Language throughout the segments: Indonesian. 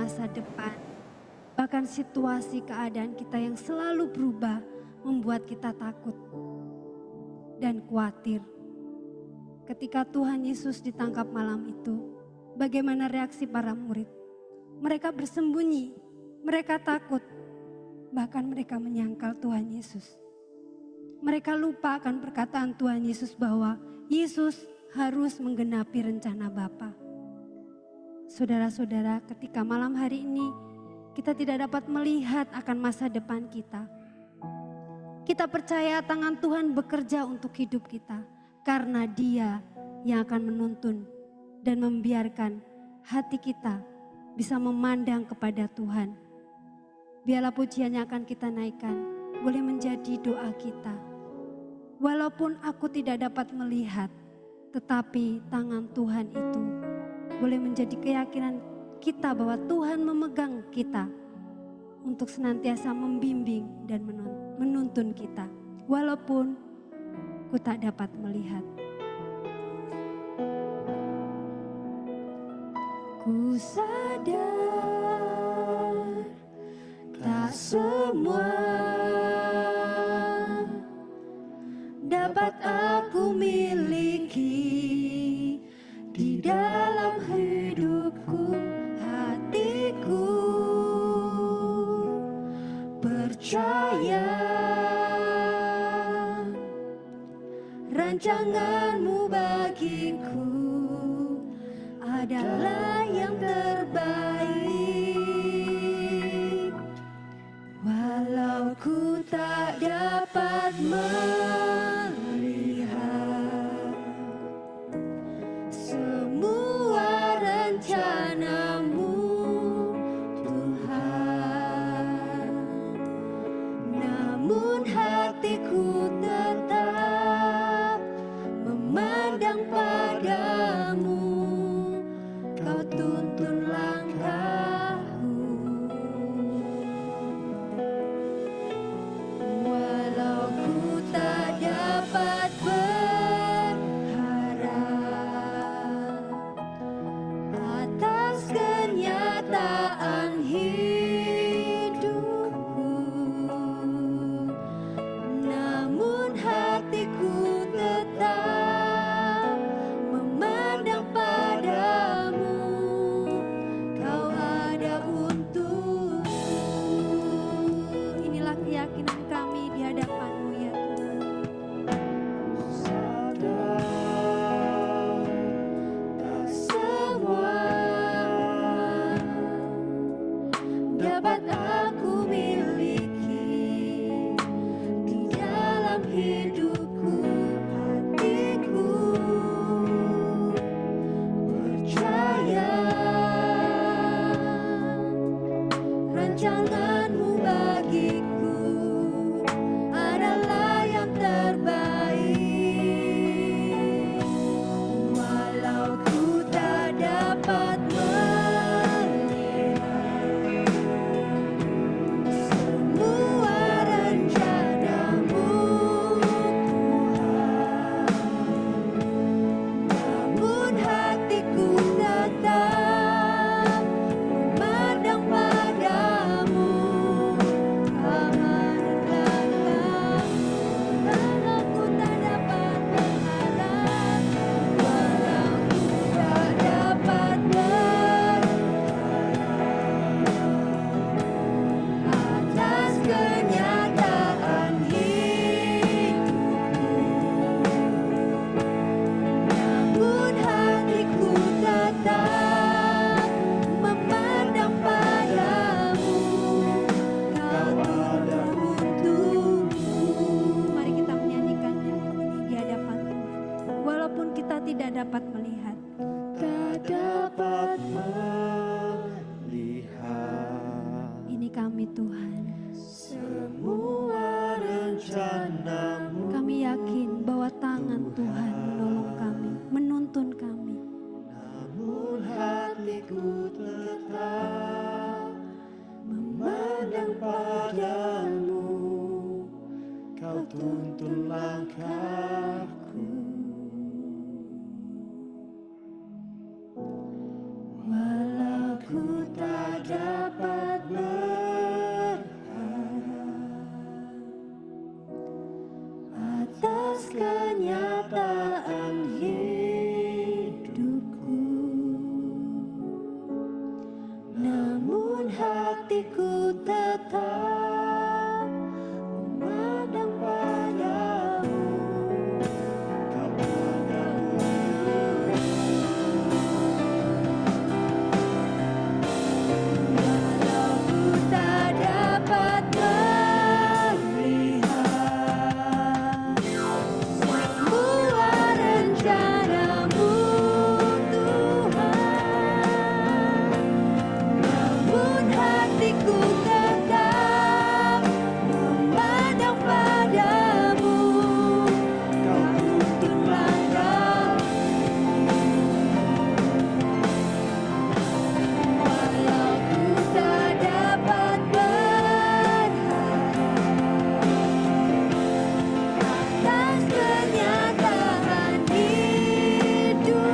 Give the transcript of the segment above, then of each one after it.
masa depan. Bahkan situasi keadaan kita yang selalu berubah membuat kita takut dan khawatir. Ketika Tuhan Yesus ditangkap malam itu, bagaimana reaksi para murid? Mereka bersembunyi, mereka takut, bahkan mereka menyangkal Tuhan Yesus. Mereka lupa akan perkataan Tuhan Yesus bahwa Yesus harus menggenapi rencana Bapa. Saudara-saudara, ketika malam hari ini kita tidak dapat melihat akan masa depan kita, kita percaya tangan Tuhan bekerja untuk hidup kita karena Dia yang akan menuntun dan membiarkan hati kita bisa memandang kepada Tuhan. Biarlah pujian yang akan kita naikkan boleh menjadi doa kita. Walaupun aku tidak dapat melihat, tetapi tangan Tuhan itu boleh menjadi keyakinan kita bahwa Tuhan memegang kita untuk senantiasa membimbing dan menuntun kita. Walaupun ku tak dapat melihat. Ku sadar tak semua dapat aku miliki di dalam hidupku, hatiku percaya rancanganmu bagiku adalah yang terbaik. Walau ku tak dapat melihat semua rencanamu, Tuhan, namun hatiku tetap memandang padamu. Kau tuntun langkahku, walau ku tak dapat berharap atas kenyataan hidupku, namun hatiku tetap memandang padamu. Kau ada untukku. Inilah keyakinan kami di hadapan-Mu ya Tuhan. Tak semua dapat aku miliki di dalam hidupku, hatiku percaya rancangan-Mu bagiku adalah yang terbaik. Walau ku tak dapat melihat semua rencana-Mu, Tuhan, namun hatiku tetap memandang padamu. Aman langkah, walau ku tak dapat berharap, walau ku tak dapat atas kenyataan hidupku, namun hatiku tetap memandang padamu. Kau ada untukku. Mari kita menyanyikan nyanyian ini di hadapan Tuhan. Walaupun kita tidak dapat melihat, tak dapat Lihat ini kami Tuhan. semua rencana-Mu, Kami yakin bahwa tangan Tuhan menolong kami, menuntun kami. namun hatiku tetap memandang padamu. Kau tuntun langkahku, walau ku tak dapat berharap atas kenyataan hidupku, namun hatiku tetap memandang padamu. Kau ada walau ku tak dapat melihat semua rencanamu, Tuhan, namun hatiku tetap memandang padamu. Kau tuntun langkahku, walau ku tak dapat berharap atas kenyataan hidupku,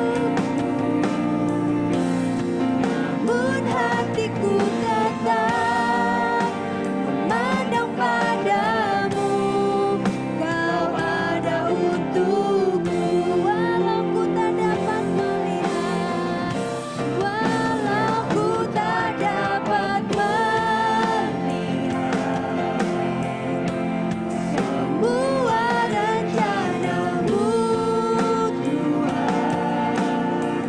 namun hatiku tetap memandang padamu. Kau ada untukku, walau ku tak dapat melihat, walau ku tak dapat melihat semua rencanamu, Tuhan,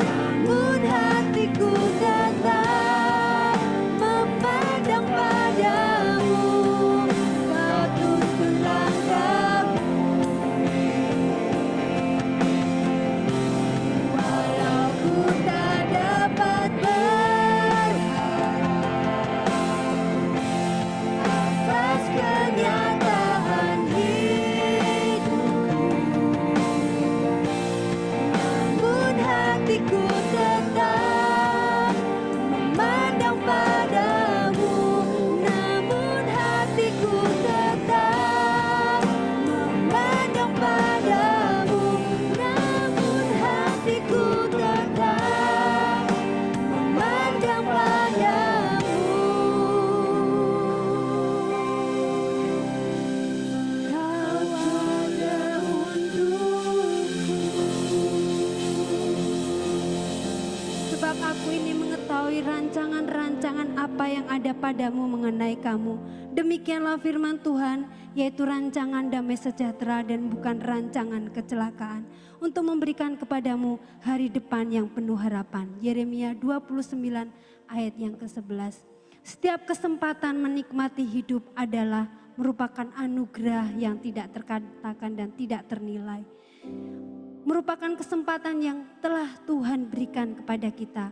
namun hatiku tetap memandang padamu. Kau tuntun langkahku, walau ku tak dapat berharap atas kenyataan hidupku, namun hatiku tetap memandang padamu. Namun hatiku tetap memandang padamu. Namun hatiku tetap memandang padamu. Kau ada untukku. Sebab aku ini mengetahui rancangan-rancangan apa yang ada padamu mengenai kamu. Demikianlah firman Tuhan, yaitu rancangan damai sejahtera dan bukan rancangan kecelakaan, untuk memberikan kepadamu hari depan yang penuh harapan. Yeremia 29 ayat yang ke-11. Setiap kesempatan menikmati hidup adalah merupakan anugerah yang tidak terkatakan dan tidak ternilai. Merupakan kesempatan yang telah Tuhan berikan kepada kita.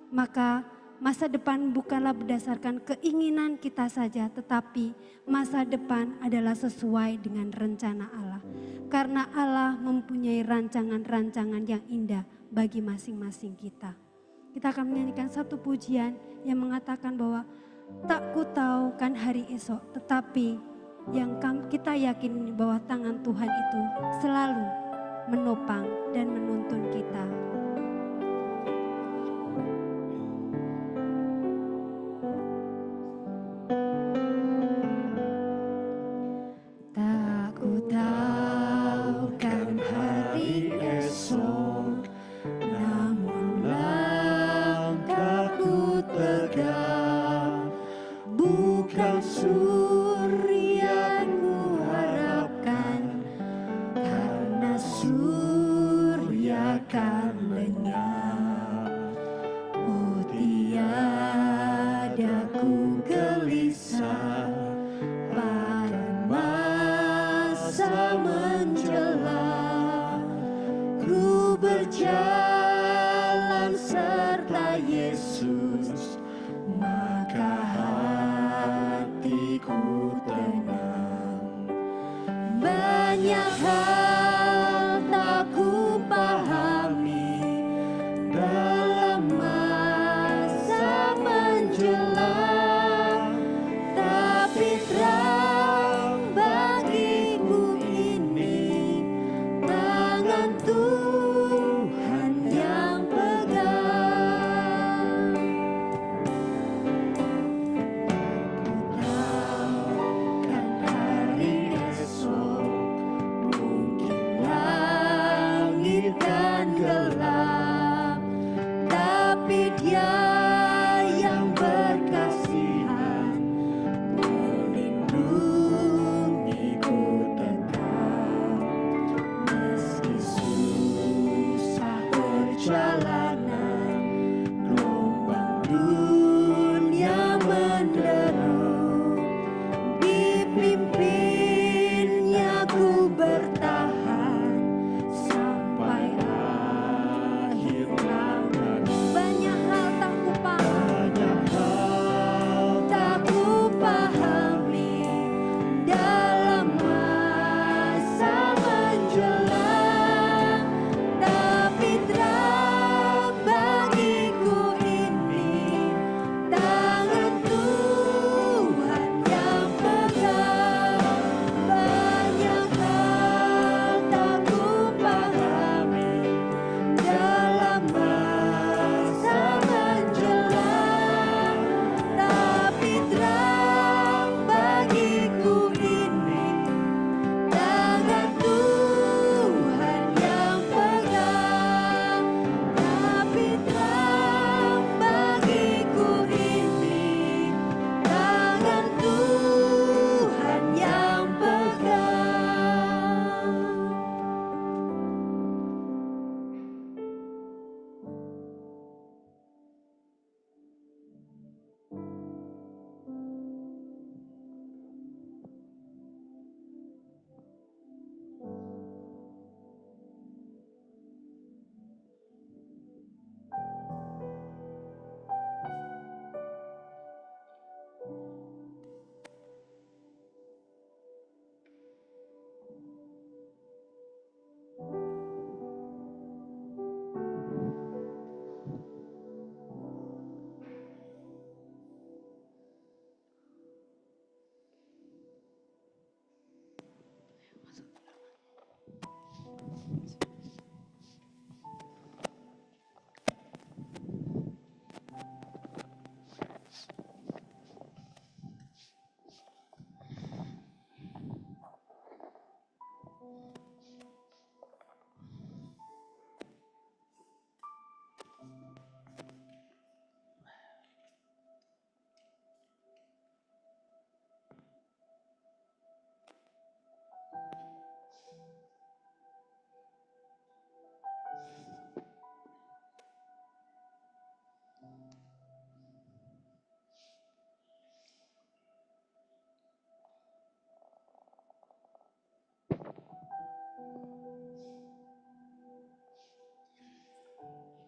Maka masa depan bukanlah berdasarkan keinginan kita saja, tetapi masa depan adalah sesuai dengan rencana Allah. Karena Allah mempunyai rancangan-rancangan yang indah bagi masing-masing kita. Kita akan menyanyikan satu pujian yang mengatakan bahwa tak ku tahu kan hari esok, tetapi yang kita yakini bahwa tangan Tuhan itu selalu menopang dan menuntun kita. Tak ku tahu kan hari esok, namun langkahku tegak, bukan surya ku harapkan, karena surya akan lenyap. Oh tiada ku gelisah pada masa menjelang, ku berjalan serta Yesus, maka hatiku tenang. Banyak hal tak ku pahami dalam masa menjelang,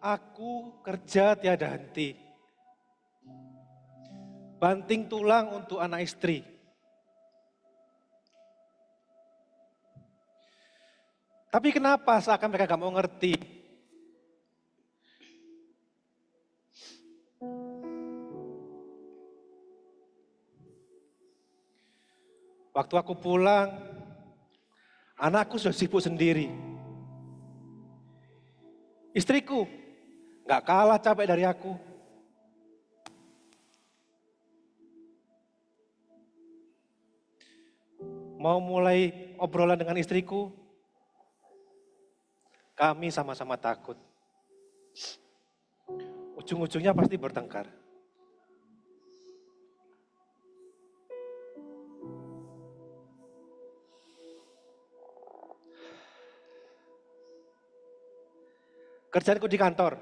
Aku kerja tiada henti. Banting tulang untuk anak istri. Tapi kenapa seakan mereka gak mau ngerti? Waktu aku pulang, anakku sudah sibuk sendiri. Istriku gak kalah capek dari aku. Mau mulai obrolan dengan istriku, kami sama-sama takut. Ujung-ujungnya pasti bertengkar. Kerjaanku di kantor.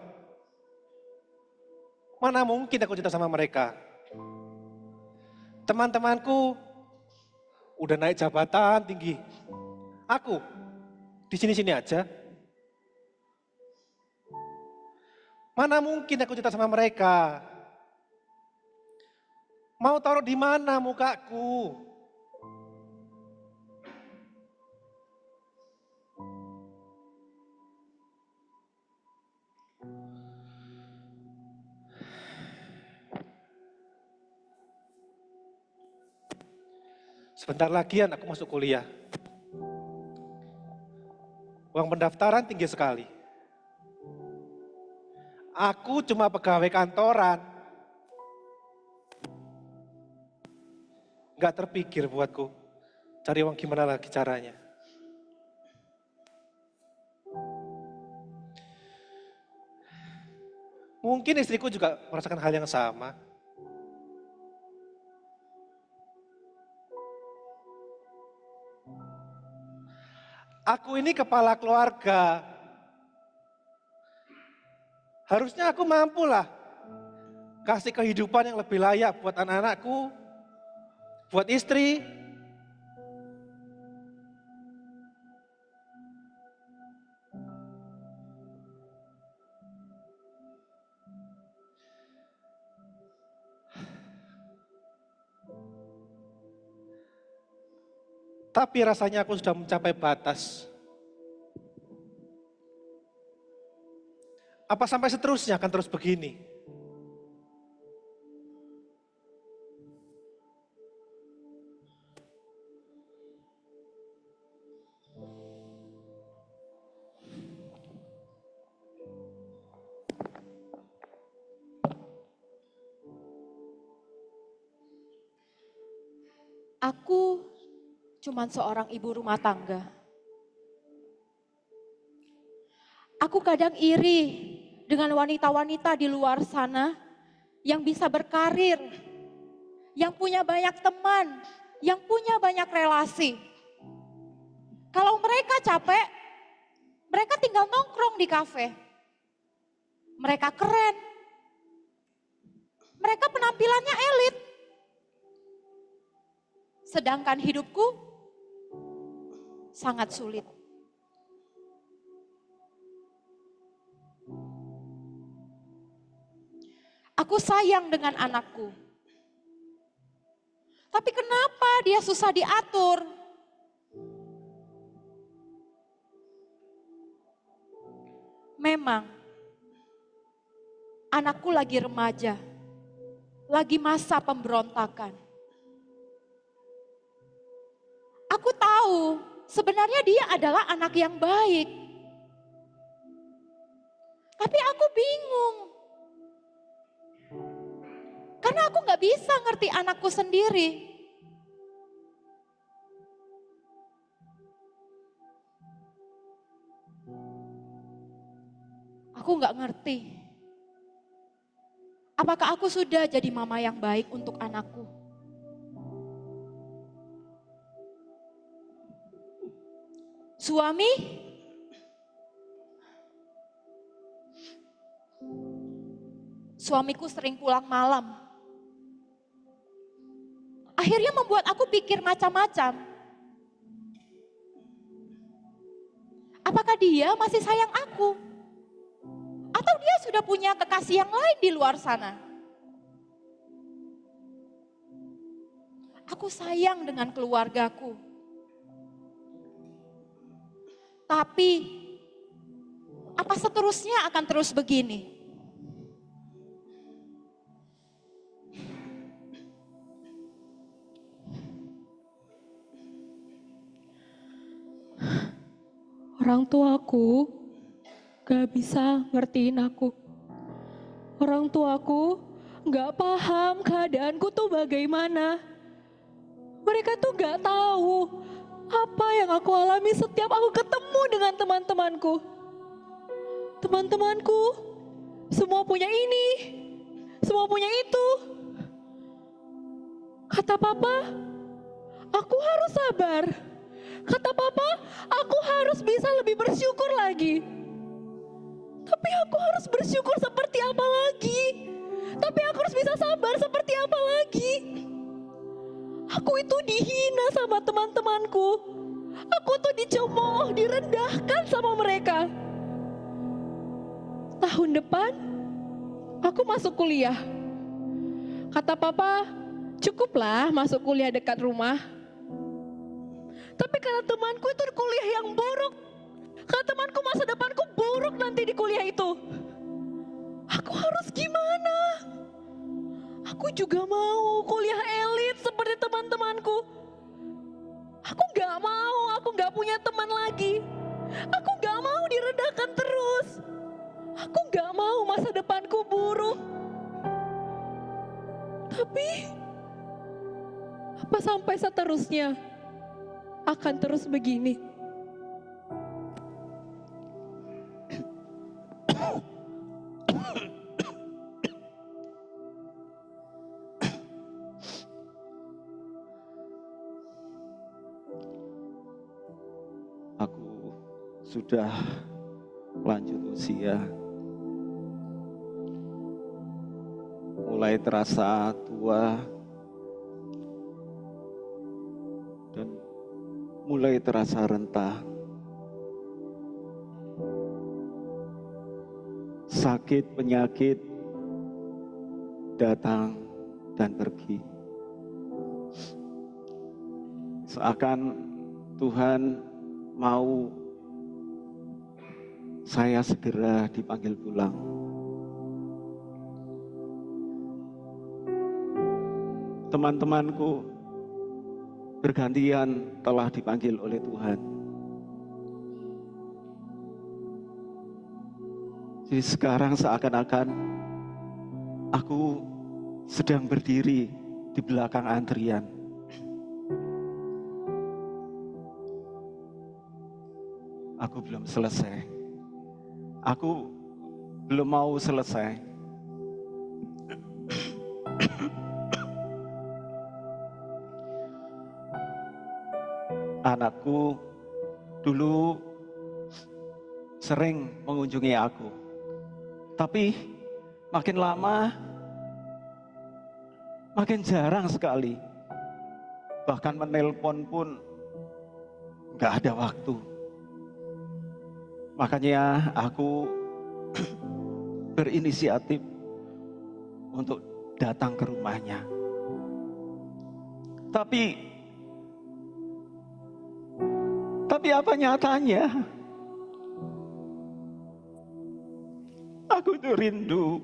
Mana mungkin aku cerita sama mereka. Teman-temanku udah naik jabatan tinggi. Aku di sini-sini aja. Mana mungkin aku cerita sama mereka. Mau taruh di mana mukaku? Sebentar lagi aku masuk kuliah. Uang pendaftaran tinggi sekali. Aku cuma pegawai kantoran. Gak terpikir buatku cari uang gimana lagi caranya. Mungkin istriku juga merasakan hal yang sama. Aku ini kepala keluarga. Harusnya aku mampulah kasih kehidupan yang lebih layak buat anak-anakku, buat istri. Tapi rasanya aku sudah mencapai batas. Apa sampai seterusnya akan terus begini? Aku cuman seorang ibu rumah tangga. Aku kadang iri dengan wanita-wanita di luar sana yang bisa berkarir, yang punya banyak teman, yang punya banyak relasi. Kalau mereka capek, mereka tinggal nongkrong di kafe. Mereka keren. Mereka penampilannya elit. Sedangkan hidupku sangat sulit. Aku sayang dengan anakku. Tapi kenapa dia susah diatur? Memang anakku lagi remaja, lagi masa pemberontakan. Aku tahu sebenarnya dia adalah anak yang baik. Tapi aku bingung. Karena aku gak bisa ngerti anakku sendiri. Aku gak ngerti. Apakah aku sudah jadi mama yang baik untuk anakku? Suamiku sering pulang malam. Akhirnya membuat aku pikir macam-macam. Apakah dia masih sayang aku? Atau dia sudah punya kekasih yang lain di luar sana? Aku sayang dengan keluargaku. Tapi apa seterusnya akan terus begini? Orang tuaku gak bisa ngertiin aku. Orang tuaku gak paham keadaanku tuh bagaimana. Mereka tuh gak tahu apa yang aku alami setiap aku ketemu dengan teman-temanku. Teman-temanku semua punya ini, semua punya itu. Kata papa, aku harus sabar. Kata papa, aku harus bisa lebih bersyukur lagi. Tapi aku harus bersyukur seperti apa lagi? Tapi aku harus bisa sabar seperti apa lagi? Aku itu dihina sama teman-temanku. Aku tuh dicemooh, direndahkan sama mereka. Tahun depan, aku masuk kuliah. Kata papa, cukuplah masuk kuliah dekat rumah. Tapi karena temanku itu kuliah yang buruk. Karena temanku masa depanku buruk nanti di kuliah itu. Aku harus gimana? Aku juga mau kuliah elit seperti teman-temanku. Aku gak punya teman lagi. Aku gak mau direndahkan terus. Aku gak mau masa depanku buruk. Tapi, apa sampai seterusnya akan terus begini? Aku sudah lanjut usia, mulai terasa tua dan mulai terasa rentah. Sakit penyakit datang dan pergi. Seakan Tuhan mau saya segera dipanggil pulang. Teman-temanku bergantian telah dipanggil oleh Tuhan. Jadi sekarang seakan-akan aku sedang berdiri di belakang antrian. Aku belum selesai. Aku belum mau selesai. Anakku dulu sering mengunjungi aku. Tapi makin lama makin jarang sekali. Bahkan menelpon pun gak ada waktu. Makanya aku berinisiatif untuk datang ke rumahnya. Tapi apa nyatanya? Aku tuh rindu.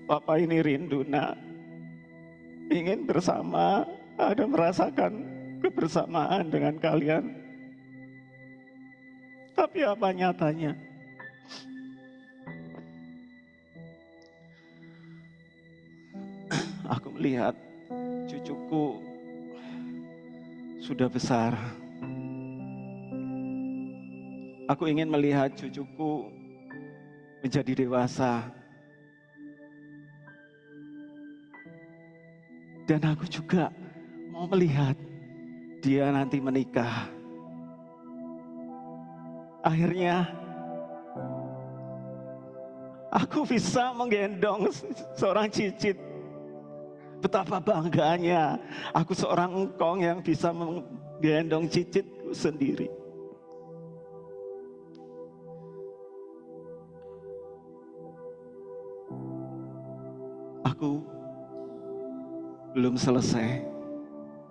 Papa ini rindu, nak. Ingin bersama, ada merasakan kebersamaan dengan kalian. Tapi apa nyatanya? Aku melihat cucuku sudah besar. Aku ingin melihat cucuku menjadi dewasa. Dan aku juga mau melihat dia nanti menikah. Akhirnya aku bisa menggendong seorang cicit. Betapa bangganya aku seorang engkong yang bisa menggendong cicitku sendiri. Aku belum selesai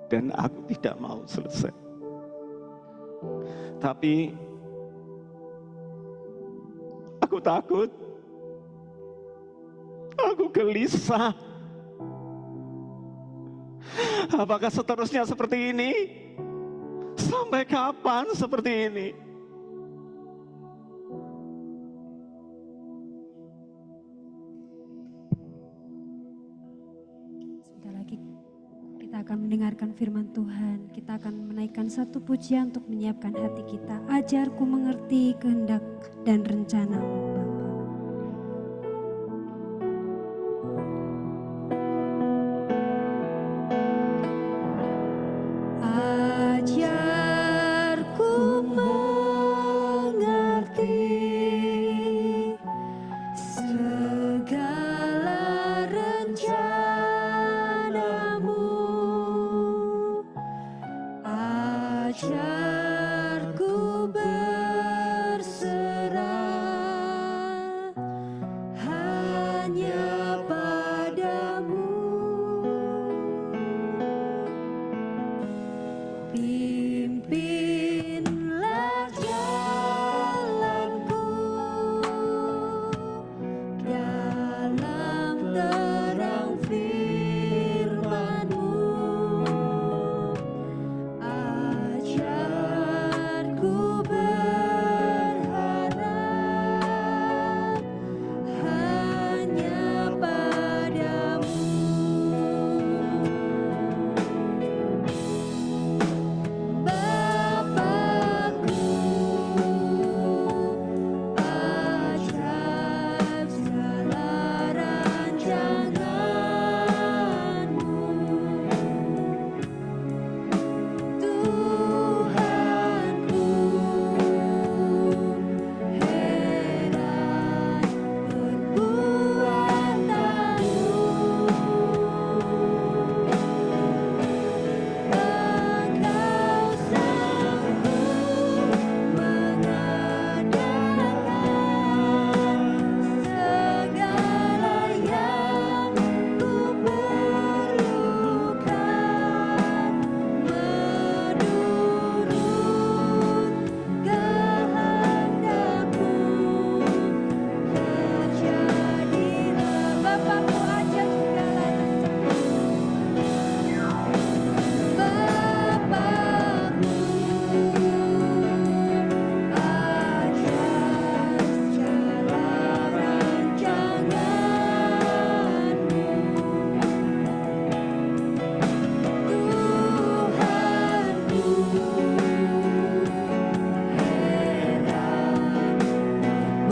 dan aku tidak mau selesai. Tapi aku takut, aku gelisah. Apakah seterusnya seperti ini? Sampai kapan seperti ini? Sebentar lagi kita akan mendengarkan firman Tuhan. Kita akan menaikkan satu pujian untuk menyiapkan hati kita. Ajarku mengerti kehendak dan rencana-Mu, Bapa. Ajarku mengerti segala rencana-Mu. Ajarku berserah hanya padamu. Pimpinlah jalanku dalam terang firman-Mu. Ajarku berharap hanya padamu. Bapakku, ajar segala rancangan-Mu. Tuhanku, heran perbuatan-Mu. Engkau sanggup mengadakan segala yang ku perlukan menurut kehendak-Mu. Terjadilah. Bapakku, ajar segala rencana-Mu. Bapakku, ajar segala rancangan-Mu. Tuhanku, heran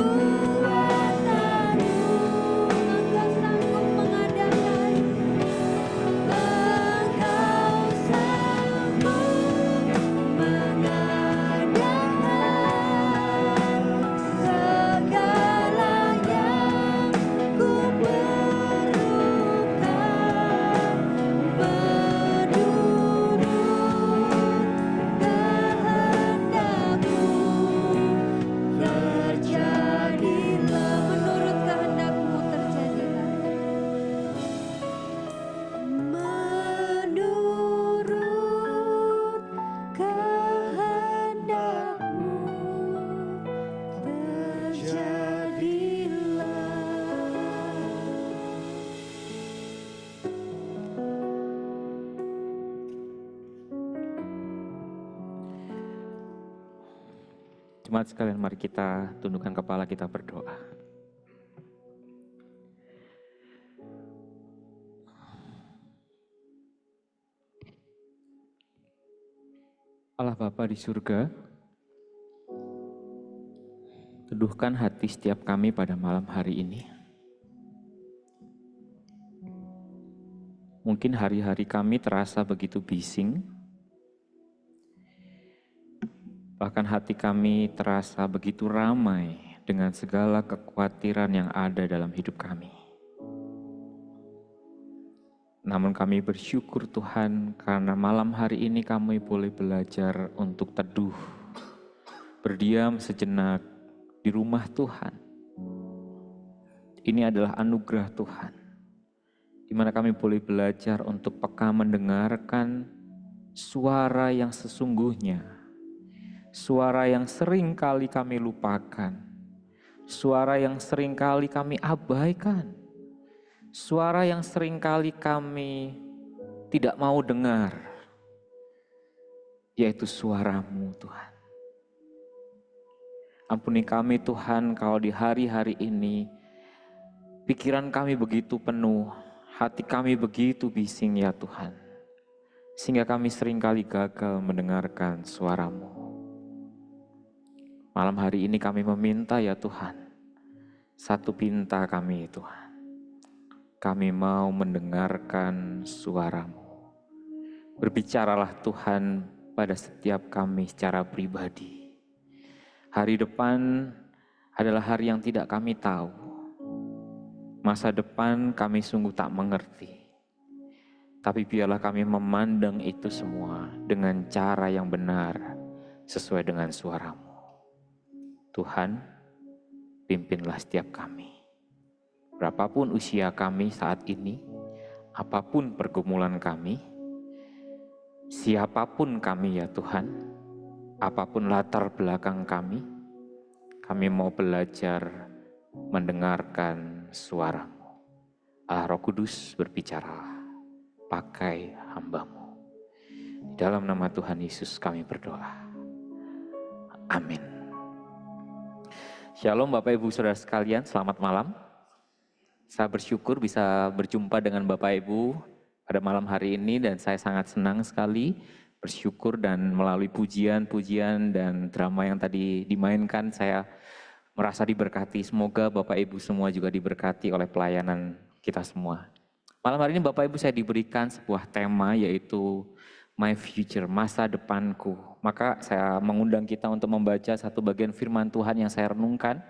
perbuatan-Mu. Engkau sanggup mengadakan. Engkau sanggup mengadakan segala yang ku perlukan menurut kehendak-Mu. Terjadilah. Menurut kehendak-Mu terjadilah. Menurut kehendak-Mu terjadilah. Jemaat sekalian, mari kita tundukkan kepala, kita berdoa. Allah Bapa di surga, teduhkan hati setiap kami pada malam hari ini. Mungkin hari-hari kami terasa begitu bising, bahkan hati kami terasa begitu ramai dengan segala kekhawatiran yang ada dalam hidup kami. Namun kami bersyukur Tuhan karena malam hari ini kami boleh belajar untuk teduh, berdiam sejenak di rumah Tuhan. Ini adalah anugerah Tuhan di mana kami boleh belajar untuk peka mendengarkan suara yang sesungguhnya, suara yang sering kali kami lupakan, suara yang sering kali kami abaikan, suara yang sering kali kami tidak mau dengar, yaitu suara-Mu Tuhan. Ampuni kami Tuhan kalau di hari-hari ini pikiran kami begitu penuh, hati kami begitu bising ya Tuhan, sehingga kami seringkali gagal mendengarkan suara-Mu. Malam hari ini kami meminta ya Tuhan, satu pinta kami Tuhan, kami mau mendengarkan suara-Mu. Berbicaralah Tuhan pada setiap kami secara pribadi. Hari depan adalah hari yang tidak kami tahu. Masa depan kami sungguh tak mengerti. Tapi biarlah kami memandang itu semua dengan cara yang benar, sesuai dengan suara-Mu. Tuhan, pimpinlah setiap kami. Berapapun usia kami saat ini, apapun pergumulan kami, siapapun kami ya Tuhan, apapun latar belakang kami mau belajar mendengarkan suara-Mu. Allah Roh Kudus berbicaralah, pakai hamba-Mu. Di dalam nama Tuhan Yesus kami berdoa. Amin. Shalom Bapak Ibu Saudara sekalian, selamat malam. Saya bersyukur bisa berjumpa dengan Bapak Ibu pada malam hari ini dan saya sangat senang sekali bersyukur dan melalui pujian-pujian dan drama yang tadi dimainkan saya merasa diberkati. Semoga Bapak Ibu semua juga diberkati oleh pelayanan kita semua. Malam hari ini Bapak Ibu saya diberikan sebuah tema yaitu My Future, masa depanku. Maka saya mengundang kita untuk membaca satu bagian firman Tuhan yang saya renungkan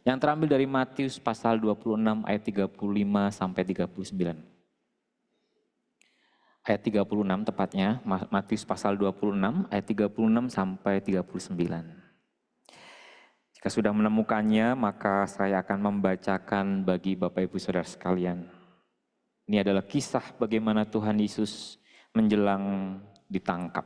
yang terambil dari Matius pasal 26 ayat 35 sampai 39. Ayat 36 tepatnya, Matius pasal 26 ayat 36 sampai 39. Jika sudah menemukannya, maka saya akan membacakan bagi Bapak Ibu Saudara sekalian. Ini adalah kisah bagaimana Tuhan Yesus menjelang ditangkap.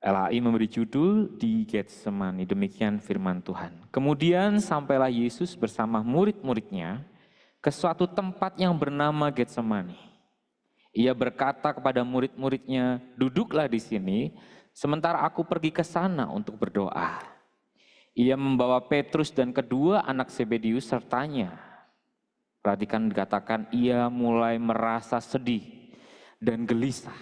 LAI memberi judul di Getsemani, demikian firman Tuhan. Kemudian sampailah Yesus bersama murid-muridnya ke suatu tempat yang bernama Getsemani. Ia berkata kepada murid-muridnya, duduklah di sini, sementara aku pergi ke sana untuk berdoa. Ia membawa Petrus dan kedua anak Zebedeus sertanya. Perhatikan dikatakan, ia mulai merasa sedih dan gelisah.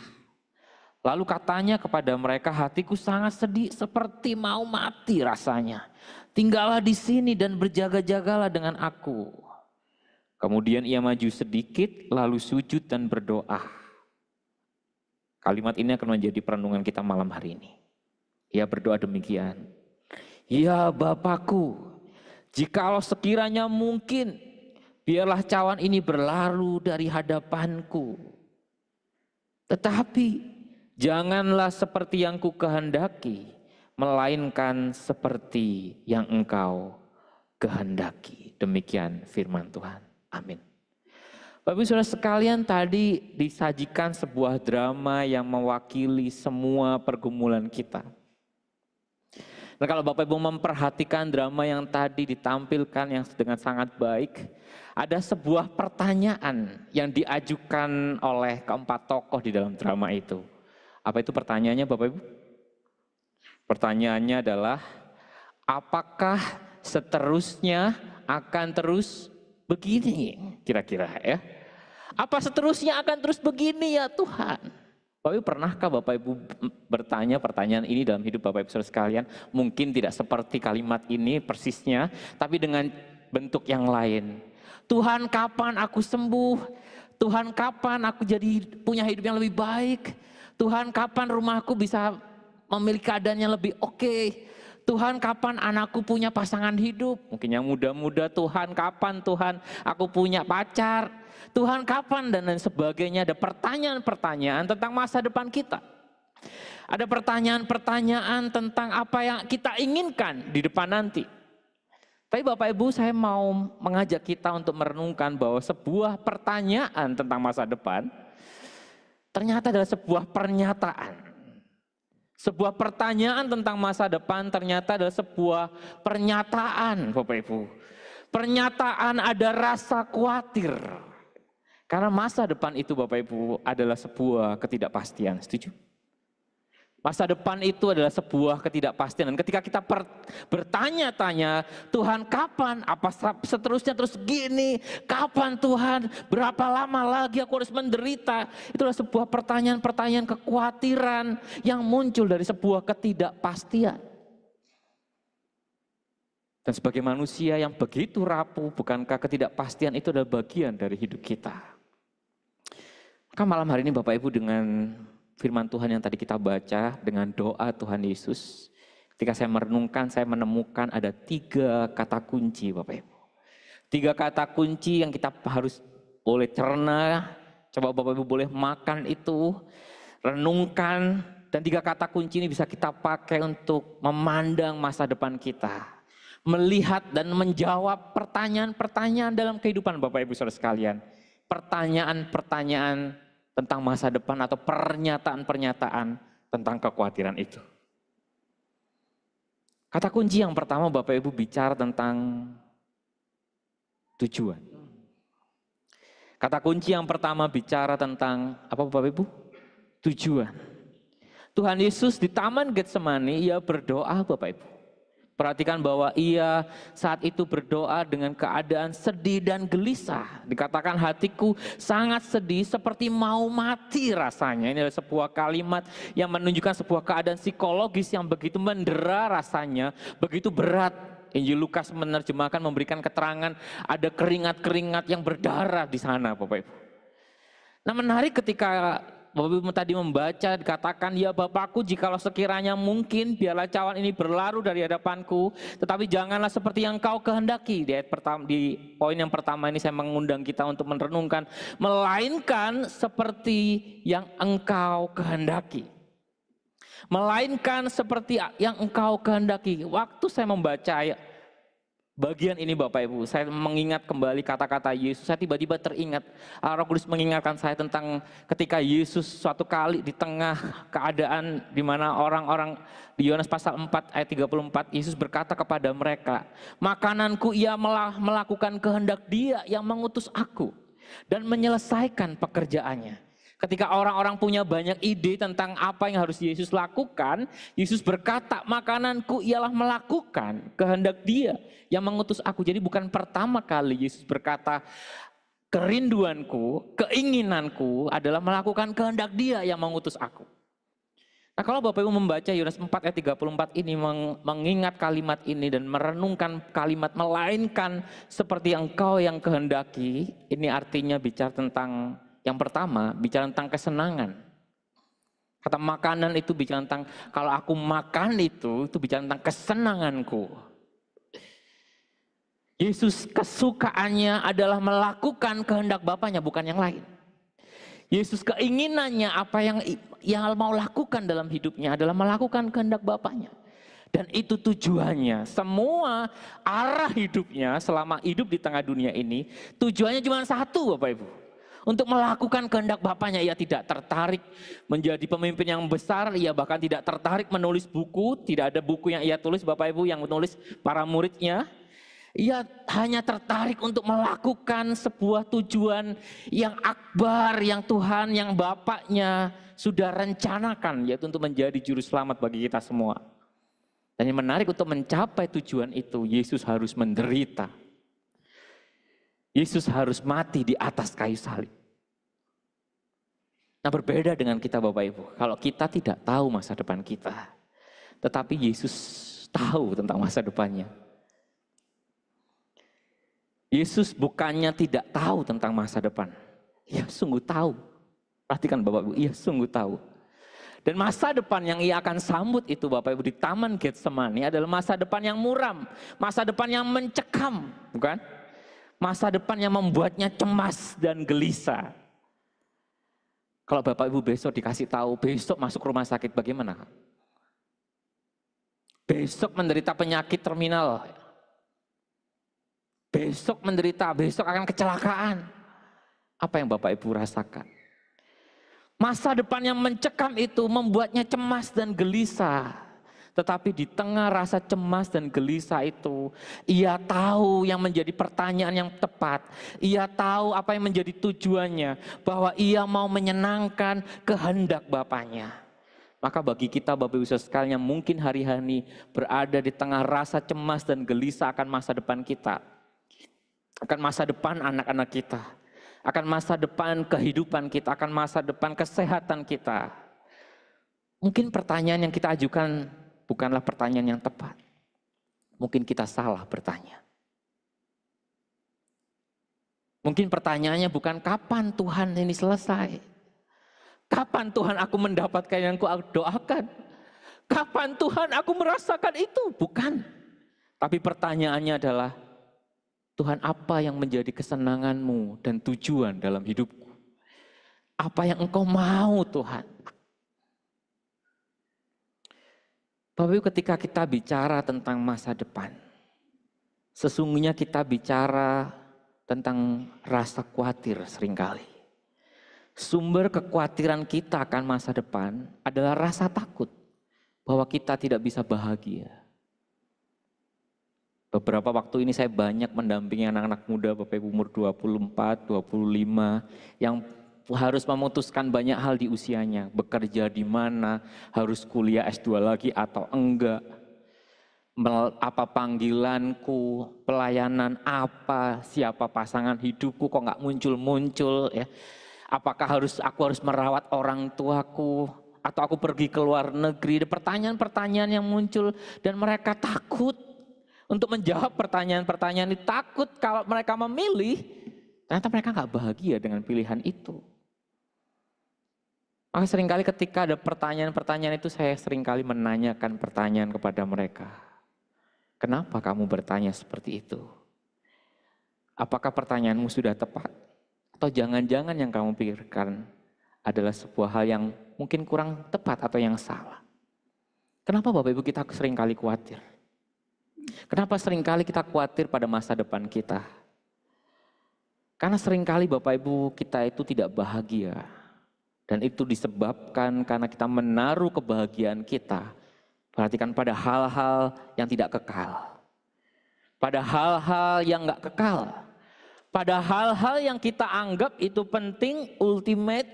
Lalu katanya kepada mereka, hatiku sangat sedih seperti mau mati rasanya. Tinggallah di sini dan berjaga-jagalah dengan aku. Kemudian ia maju sedikit, lalu sujud dan berdoa. Kalimat ini akan menjadi perenungan kita malam hari ini. Ia berdoa demikian. Ya Bapakku, jikalau sekiranya mungkin, biarlah cawan ini berlalu dari hadapanku. Tetapi janganlah seperti yang ku kehendaki, melainkan seperti yang Engkau kehendaki. Demikian firman Tuhan. Amin. Bapak Ibu Saudara sekalian, tadi disajikan sebuah drama yang mewakili semua pergumulan kita. Nah, kalau Bapak Ibu memperhatikan drama yang tadi ditampilkan yang dengan sangat baik, ada sebuah pertanyaan yang diajukan oleh keempat tokoh di dalam drama itu. Apa itu pertanyaannya Bapak Ibu? Pertanyaannya adalah, apakah seterusnya akan terus begini, kira-kira ya. Apa seterusnya akan terus begini ya Tuhan? Bapak Ibu, pernahkah Bapak Ibu bertanya pertanyaan ini dalam hidup Bapak Ibu Saudara sekalian? Mungkin tidak seperti kalimat ini persisnya, tapi dengan bentuk yang lain. Tuhan, kapan aku sembuh? Tuhan, kapan aku jadi punya hidup yang lebih baik? Tuhan, kapan rumahku bisa memiliki keadaan yang lebih oke? Tuhan, kapan anakku punya pasangan hidup? Mungkin yang muda-muda, Tuhan kapan Tuhan aku punya pacar? Tuhan kapan dan lain sebagainya. Ada pertanyaan-pertanyaan tentang masa depan kita. Ada pertanyaan-pertanyaan tentang apa yang kita inginkan di depan nanti. Tapi Bapak Ibu, saya mau mengajak kita untuk merenungkan bahwa sebuah pertanyaan tentang masa depan ternyata adalah sebuah pernyataan. Sebuah pertanyaan tentang masa depan ternyata adalah sebuah pernyataan, Bapak Ibu. Pernyataan ada rasa khawatir. Karena masa depan itu Bapak Ibu adalah sebuah ketidakpastian, setuju? Masa depan itu adalah sebuah ketidakpastian. Dan ketika kita bertanya-tanya, Tuhan kapan? Apa seterusnya terus gini? Kapan Tuhan? Berapa lama lagi aku harus menderita? Itulah sebuah pertanyaan-pertanyaan kekhawatiran yang muncul dari sebuah ketidakpastian. Dan sebagai manusia yang begitu rapuh, bukankah ketidakpastian itu adalah bagian dari hidup kita? Maka malam hari ini Bapak Ibu, dengan firman Tuhan yang tadi kita baca, dengan doa Tuhan Yesus, ketika saya merenungkan, saya menemukan ada 3 kata kunci Bapak Ibu. 3 kata kunci yang kita harus boleh cerna, coba Bapak Ibu boleh makan itu, renungkan, dan 3 kata kunci ini bisa kita pakai untuk memandang masa depan kita. Melihat dan menjawab pertanyaan-pertanyaan dalam kehidupan Bapak Ibu Saudara sekalian. Pertanyaan-pertanyaan tentang masa depan atau pernyataan-pernyataan tentang kekhawatiran itu. Kata kunci yang pertama Bapak Ibu bicara tentang tujuan. Kata kunci yang pertama bicara tentang apa Bapak Ibu? Tujuan. Tuhan Yesus di Taman Getsemani, ia berdoa Bapak Ibu. Perhatikan bahwa ia saat itu berdoa dengan keadaan sedih dan gelisah. Dikatakan hatiku sangat sedih seperti mau mati rasanya. Ini adalah sebuah kalimat yang menunjukkan sebuah keadaan psikologis yang begitu mendera rasanya, begitu berat. Injil Lukas menerjemahkan, memberikan keterangan ada keringat-keringat yang berdarah di sana Bapak Ibu. Nah menarik ketika Bapak Ibu tadi membaca, dikatakan, ya Bapakku jikalau sekiranya mungkin biarlah cawan ini berlalu dari hadapanku, tetapi janganlah seperti yang kau kehendaki. Di ayat pertama, di poin yang pertama ini saya mengundang kita untuk merenungkan, melainkan seperti yang engkau kehendaki. Melainkan seperti yang engkau kehendaki. Waktu saya membaca bagian ini Bapak Ibu, saya mengingat kembali kata-kata Yesus. Saya tiba-tiba teringat, Roh Kudus mengingatkan saya tentang ketika Yesus suatu kali di tengah keadaan di mana orang-orang, di Yohanes pasal 4 ayat 34, Yesus berkata kepada mereka, makananku ia melakukan kehendak Dia yang mengutus aku dan menyelesaikan pekerjaannya. Ketika orang-orang punya banyak ide tentang apa yang harus Yesus lakukan, Yesus berkata, makananku ialah melakukan kehendak Dia yang mengutus aku. Jadi bukan pertama kali Yesus berkata, kerinduanku, keinginanku adalah melakukan kehendak Dia yang mengutus aku. Nah kalau Bapak Ibu membaca Yohanes 4 ayat 34 ini, mengingat kalimat ini dan merenungkan kalimat melainkan seperti engkau yang kehendaki, ini artinya bicara tentang yang pertama, bicara tentang kesenangan. Kata makanan itu bicara tentang, kalau aku makan itu bicara tentang kesenanganku. Yesus kesukaannya adalah melakukan kehendak Bapaknya, bukan yang lain. Yesus keinginannya, apa yang mau lakukan dalam hidupnya adalah melakukan kehendak Bapaknya. Dan itu tujuannya, semua arah hidupnya selama hidup di tengah dunia ini, tujuannya cuma satu Bapak Ibu. Untuk melakukan kehendak Bapaknya. Ia tidak tertarik menjadi pemimpin yang besar, ia bahkan tidak tertarik menulis buku, tidak ada buku yang ia tulis Bapak Ibu yang menulis para muridnya. Ia hanya tertarik untuk melakukan sebuah tujuan yang akbar, yang Tuhan, yang Bapaknya sudah rencanakan, yaitu untuk menjadi juru selamat bagi kita semua. Dan yang menarik, untuk mencapai tujuan itu, Yesus harus menderita. Yesus harus mati di atas kayu salib. Nah berbeda dengan kita Bapak Ibu, kalau kita tidak tahu masa depan kita, tetapi Yesus tahu tentang masa depannya. Yesus bukannya tidak tahu tentang masa depan, ia sungguh tahu. Perhatikan Bapak Ibu, ia sungguh tahu. Dan masa depan yang ia akan sambut itu Bapak Ibu di Taman Getsemani adalah masa depan yang muram, masa depan yang mencekam, bukan? Masa depan yang membuatnya cemas dan gelisah. Kalau Bapak Ibu besok dikasih tahu, besok masuk rumah sakit, bagaimana? Besok menderita penyakit terminal. besok menderita, besok akan kecelakaan. Apa yang Bapak Ibu rasakan? Masa depan yang mencekam itu membuatnya cemas dan gelisah. Tetapi di tengah rasa cemas dan gelisah itu, ia tahu yang menjadi pertanyaan yang tepat. Ia tahu apa yang menjadi tujuannya, bahwa ia mau menyenangkan kehendak Bapaknya. Maka bagi kita Bapak Ibu Saudara sekalian yang mungkin hari-hari ini berada di tengah rasa cemas dan gelisah akan masa depan kita, akan masa depan anak-anak kita, akan masa depan kehidupan kita, akan masa depan kesehatan kita. Mungkin pertanyaan yang kita ajukan bukanlah pertanyaan yang tepat. Mungkin kita salah bertanya. Mungkin pertanyaannya bukan kapan Tuhan ini selesai. Kapan Tuhan aku mendapatkan yang aku doakan. Kapan Tuhan aku merasakan itu. Bukan. Tapi pertanyaannya adalah, Tuhan apa yang menjadi kesenanganmu dan tujuan dalam hidupku? Apa yang engkau mau Tuhan? Bapak Ibu, ketika kita bicara tentang masa depan, sesungguhnya kita bicara tentang rasa khawatir seringkali. Sumber kekhawatiran kita akan masa depan adalah rasa takut bahwa kita tidak bisa bahagia. Beberapa waktu ini saya banyak mendampingi anak-anak muda Bapak Ibu umur 24, 25 yang harus memutuskan banyak hal di usianya. Bekerja di mana, harus kuliah S2 lagi atau enggak. Apa panggilanku, pelayanan apa, siapa pasangan hidupku kok enggak muncul-muncul ya. Apakah aku harus merawat orang tuaku atau aku pergi ke luar negeri. Pertanyaan-pertanyaan yang muncul dan mereka takut untuk menjawab pertanyaan-pertanyaan itu. Takut kalau mereka memilih, ternyata mereka enggak bahagia dengan pilihan itu. Maka seringkali ketika ada pertanyaan-pertanyaan itu saya seringkali menanyakan pertanyaan kepada mereka. Kenapa kamu bertanya seperti itu? Apakah pertanyaanmu sudah tepat? Atau jangan-jangan yang kamu pikirkan adalah sebuah hal yang mungkin kurang tepat atau yang salah? Kenapa Bapak Ibu kita seringkali khawatir? Kenapa seringkali kita khawatir pada masa depan kita? Karena seringkali Bapak Ibu kita itu tidak bahagia. Dan itu disebabkan karena kita menaruh kebahagiaan kita, perhatikan, pada hal-hal yang tidak kekal. Pada hal-hal yang enggak kekal. Pada hal-hal yang kita anggap itu penting, ultimate,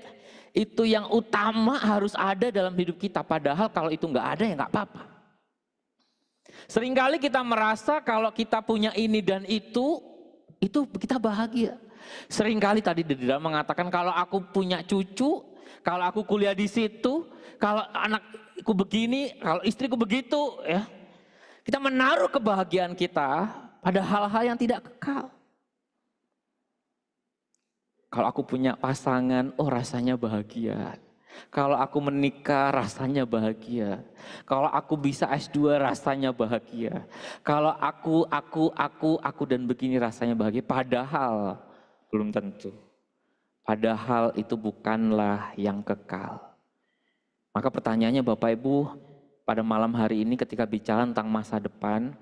itu yang utama harus ada dalam hidup kita. Padahal kalau itu enggak ada ya enggak apa-apa. Seringkali kita merasa kalau kita punya ini dan itu kita bahagia. Seringkali tadi Dedra mengatakan kalau aku punya cucu, kalau aku kuliah di situ, kalau anakku begini, kalau istriku begitu, ya. Kita menaruh kebahagiaan kita pada hal-hal yang tidak kekal. Kalau aku punya pasangan, oh rasanya bahagia. Kalau aku menikah, rasanya bahagia. Kalau aku bisa S2, rasanya bahagia. Kalau aku dan begini rasanya bahagia. Padahal belum tentu. Padahal itu bukanlah yang kekal. Maka pertanyaannya Bapak Ibu, pada malam hari ini ketika bicara tentang masa depan,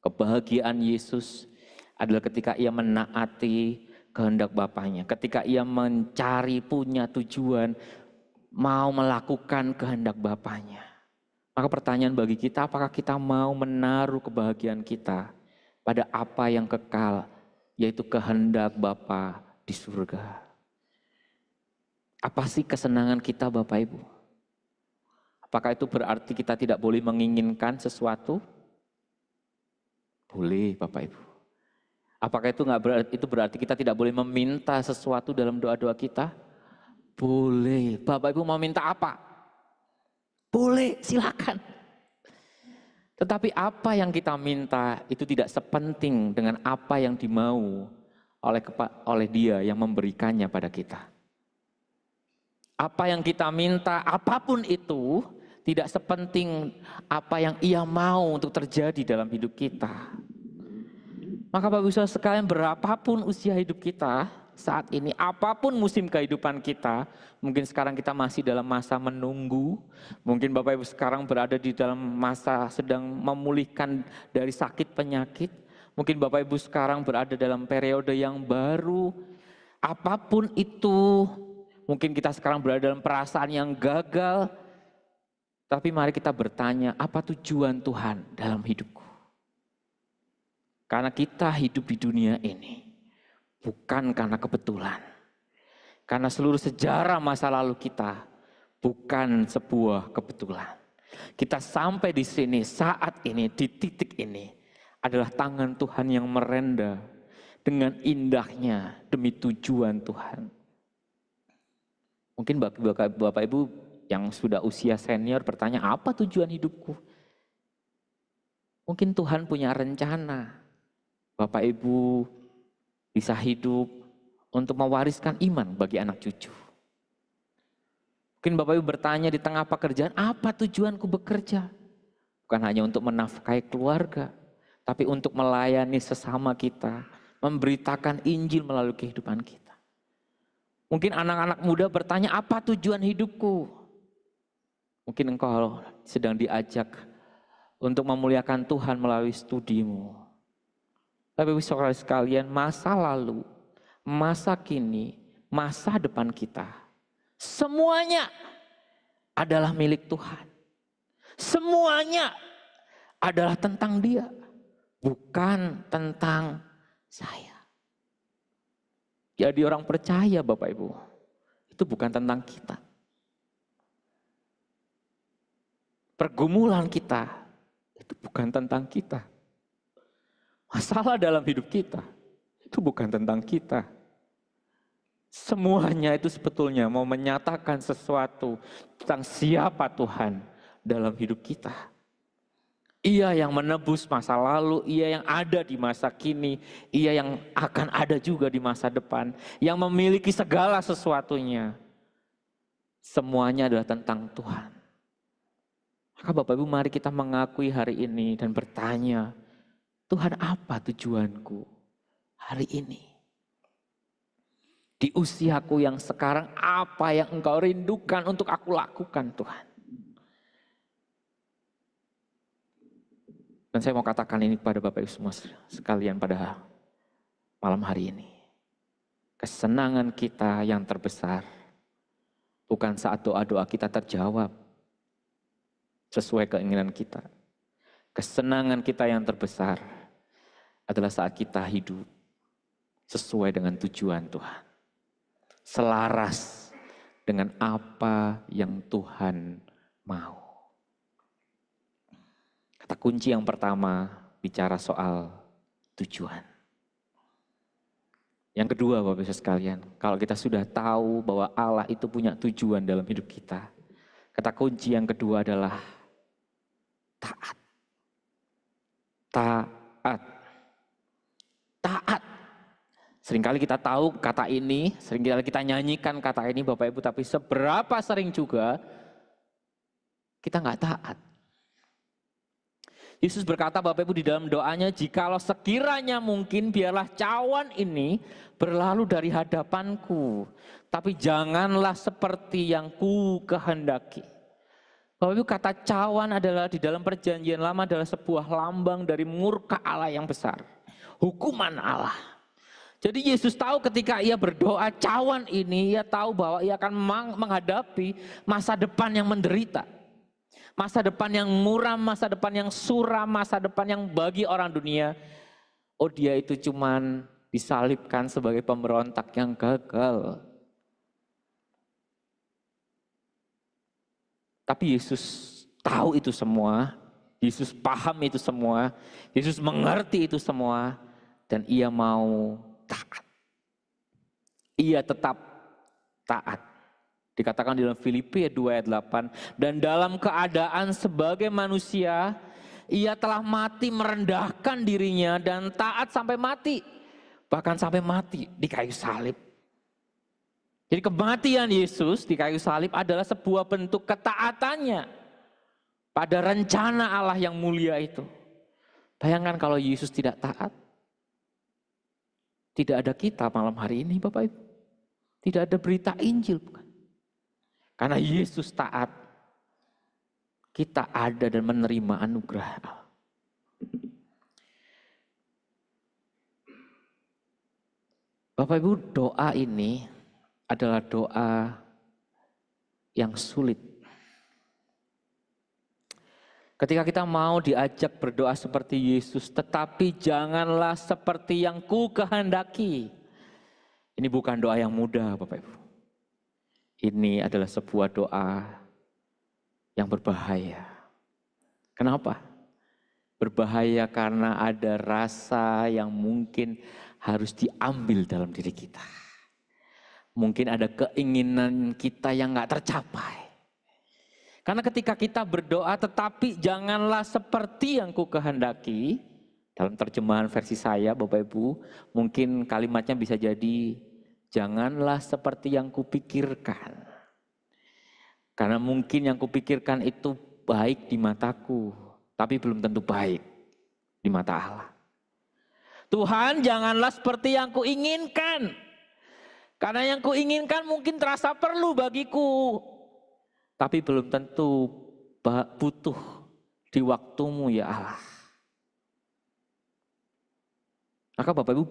kebahagiaan Yesus adalah ketika ia menaati kehendak Bapaknya. Ketika ia mencari, punya tujuan, mau melakukan kehendak Bapaknya. Maka pertanyaan bagi kita, apakah kita mau menaruh kebahagiaan kita pada apa yang kekal, yaitu kehendak Bapa di surga. Apa sih kesenangan kita Bapak Ibu? Apakah itu berarti kita tidak boleh menginginkan sesuatu? Boleh Bapak Ibu. Apakah itu berarti kita tidak boleh meminta sesuatu dalam doa-doa kita? Boleh. Bapak Ibu mau minta apa? Boleh, silakan. Tetapi apa yang kita minta itu tidak sepenting dengan apa yang dimau oleh Dia yang memberikannya pada kita. Apa yang kita minta, apapun itu, tidak sepenting apa yang Ia mau untuk terjadi dalam hidup kita. Maka Bapak Ibu Saudara sekalian, berapapun usia hidup kita saat ini, apapun musim kehidupan kita, mungkin sekarang kita masih dalam masa menunggu, mungkin Bapak Ibu sekarang berada di dalam masa sedang memulihkan dari sakit penyakit, Mungkin Bapak Ibu sekarang berada dalam periode yang baru, apapun itu. Mungkin kita sekarang berada dalam perasaan yang gagal, tapi mari kita bertanya, apa tujuan Tuhan dalam hidupku? Karena kita hidup di dunia ini bukan karena kebetulan. Karena seluruh sejarah masa lalu kita bukan sebuah kebetulan. Kita sampai di sini saat ini, di titik ini adalah tangan Tuhan yang merenda dengan indahnya demi tujuan Tuhan. Mungkin Bapak Ibu yang sudah usia senior bertanya, apa tujuan hidupku? Mungkin Tuhan punya rencana. Bapak Ibu bisa hidup untuk mewariskan iman bagi anak cucu. Mungkin Bapak Ibu bertanya di tengah pekerjaan, apa tujuanku bekerja? Bukan hanya untuk menafkahi keluarga, tapi untuk melayani sesama kita, memberitakan Injil melalui kehidupan kita. Mungkin anak-anak muda bertanya, apa tujuan hidupku? Mungkin engkau sedang diajak untuk memuliakan Tuhan melalui studimu. Tapi saudara sekalian, masa lalu, masa kini, masa depan kita, semuanya adalah milik Tuhan. Semuanya adalah tentang Dia, bukan tentang saya. Jadi orang percaya Bapak Ibu, itu bukan tentang kita. Pergumulan kita, itu bukan tentang kita. Masalah dalam hidup kita, itu bukan tentang kita. Semuanya itu sebetulnya mau menyatakan sesuatu tentang siapa Tuhan dalam hidup kita. Ia yang menebus masa lalu, Ia yang ada di masa kini, Ia yang akan ada juga di masa depan, yang memiliki segala sesuatunya. Semuanya adalah tentang Tuhan. Maka Bapak Ibu, mari kita mengakui hari ini dan bertanya, Tuhan, apa tujuanku hari ini? Di usiaku yang sekarang, apa yang Engkau rindukan untuk aku lakukan, Tuhan? Dan saya mau katakan ini kepada Bapak Ibu semua sekalian pada malam hari ini. Kesenangan kita yang terbesar bukan saat doa-doa kita terjawab sesuai keinginan kita. Kesenangan kita yang terbesar adalah saat kita hidup sesuai dengan tujuan Tuhan. Selaras dengan apa yang Tuhan mau. Kata kunci yang pertama bicara soal tujuan. Yang kedua Bapak Ibu sekalian, kalau kita sudah tahu bahwa Allah itu punya tujuan dalam hidup kita. Kata kunci yang kedua adalah taat. Taat. Taat. Seringkali kita tahu kata ini, seringkali kita nyanyikan kata ini Bapak Ibu, tapi seberapa sering juga kita nggak taat. Yesus berkata Bapak Ibu di dalam doanya, jikalau sekiranya mungkin biarlah cawan ini berlalu dari hadapanku. Tapi janganlah seperti yang ku kehendaki. Bapak Ibu, kata cawan adalah di dalam perjanjian lama adalah sebuah lambang dari murka Allah yang besar. Hukuman Allah. Jadi Yesus tahu ketika ia berdoa cawan ini, ia tahu bahwa ia akan menghadapi masa depan yang menderita. Masa depan yang muram, masa depan yang suram, masa depan yang bagi orang dunia, oh dia itu cuman disalibkan sebagai pemberontak yang gagal. Tapi Yesus tahu itu semua, Yesus paham itu semua, Yesus mengerti itu semua, dan ia mau taat. Ia tetap taat. Dikatakan di dalam Filipi 2 ayat 8, dan dalam keadaan sebagai manusia, ia telah mati merendahkan dirinya dan taat sampai mati. Bahkan sampai mati di kayu salib. Jadi kematian Yesus di kayu salib adalah sebuah bentuk ketaatannya pada rencana Allah yang mulia itu. Bayangkan kalau Yesus tidak taat. Tidak ada kita malam hari ini Bapak Ibu. Tidak ada berita Injil bukan. Karena Yesus taat, kita ada dan menerima anugerah Allah. Bapak Ibu, doa ini adalah doa yang sulit. Ketika kita mau diajak berdoa seperti Yesus, tetapi janganlah seperti yang ku kehendaki. Ini bukan doa yang mudah, Bapak Ibu. Ini adalah sebuah doa yang berbahaya. Kenapa? Berbahaya karena ada rasa yang mungkin harus diambil dalam diri kita. Mungkin ada keinginan kita yang gak tercapai. Karena ketika kita berdoa, tetapi janganlah seperti yang ku kehendaki. Dalam terjemahan versi saya, Bapak Ibu, mungkin kalimatnya bisa jadi, janganlah seperti yang kupikirkan. Karena mungkin yang kupikirkan itu baik di mataku, tapi belum tentu baik di mata Allah. Tuhan, janganlah seperti yang kuinginkan. Karena yang kuinginkan mungkin terasa perlu bagiku, tapi belum tentu butuh di waktumu ya Allah. Maka Bapak Ibu,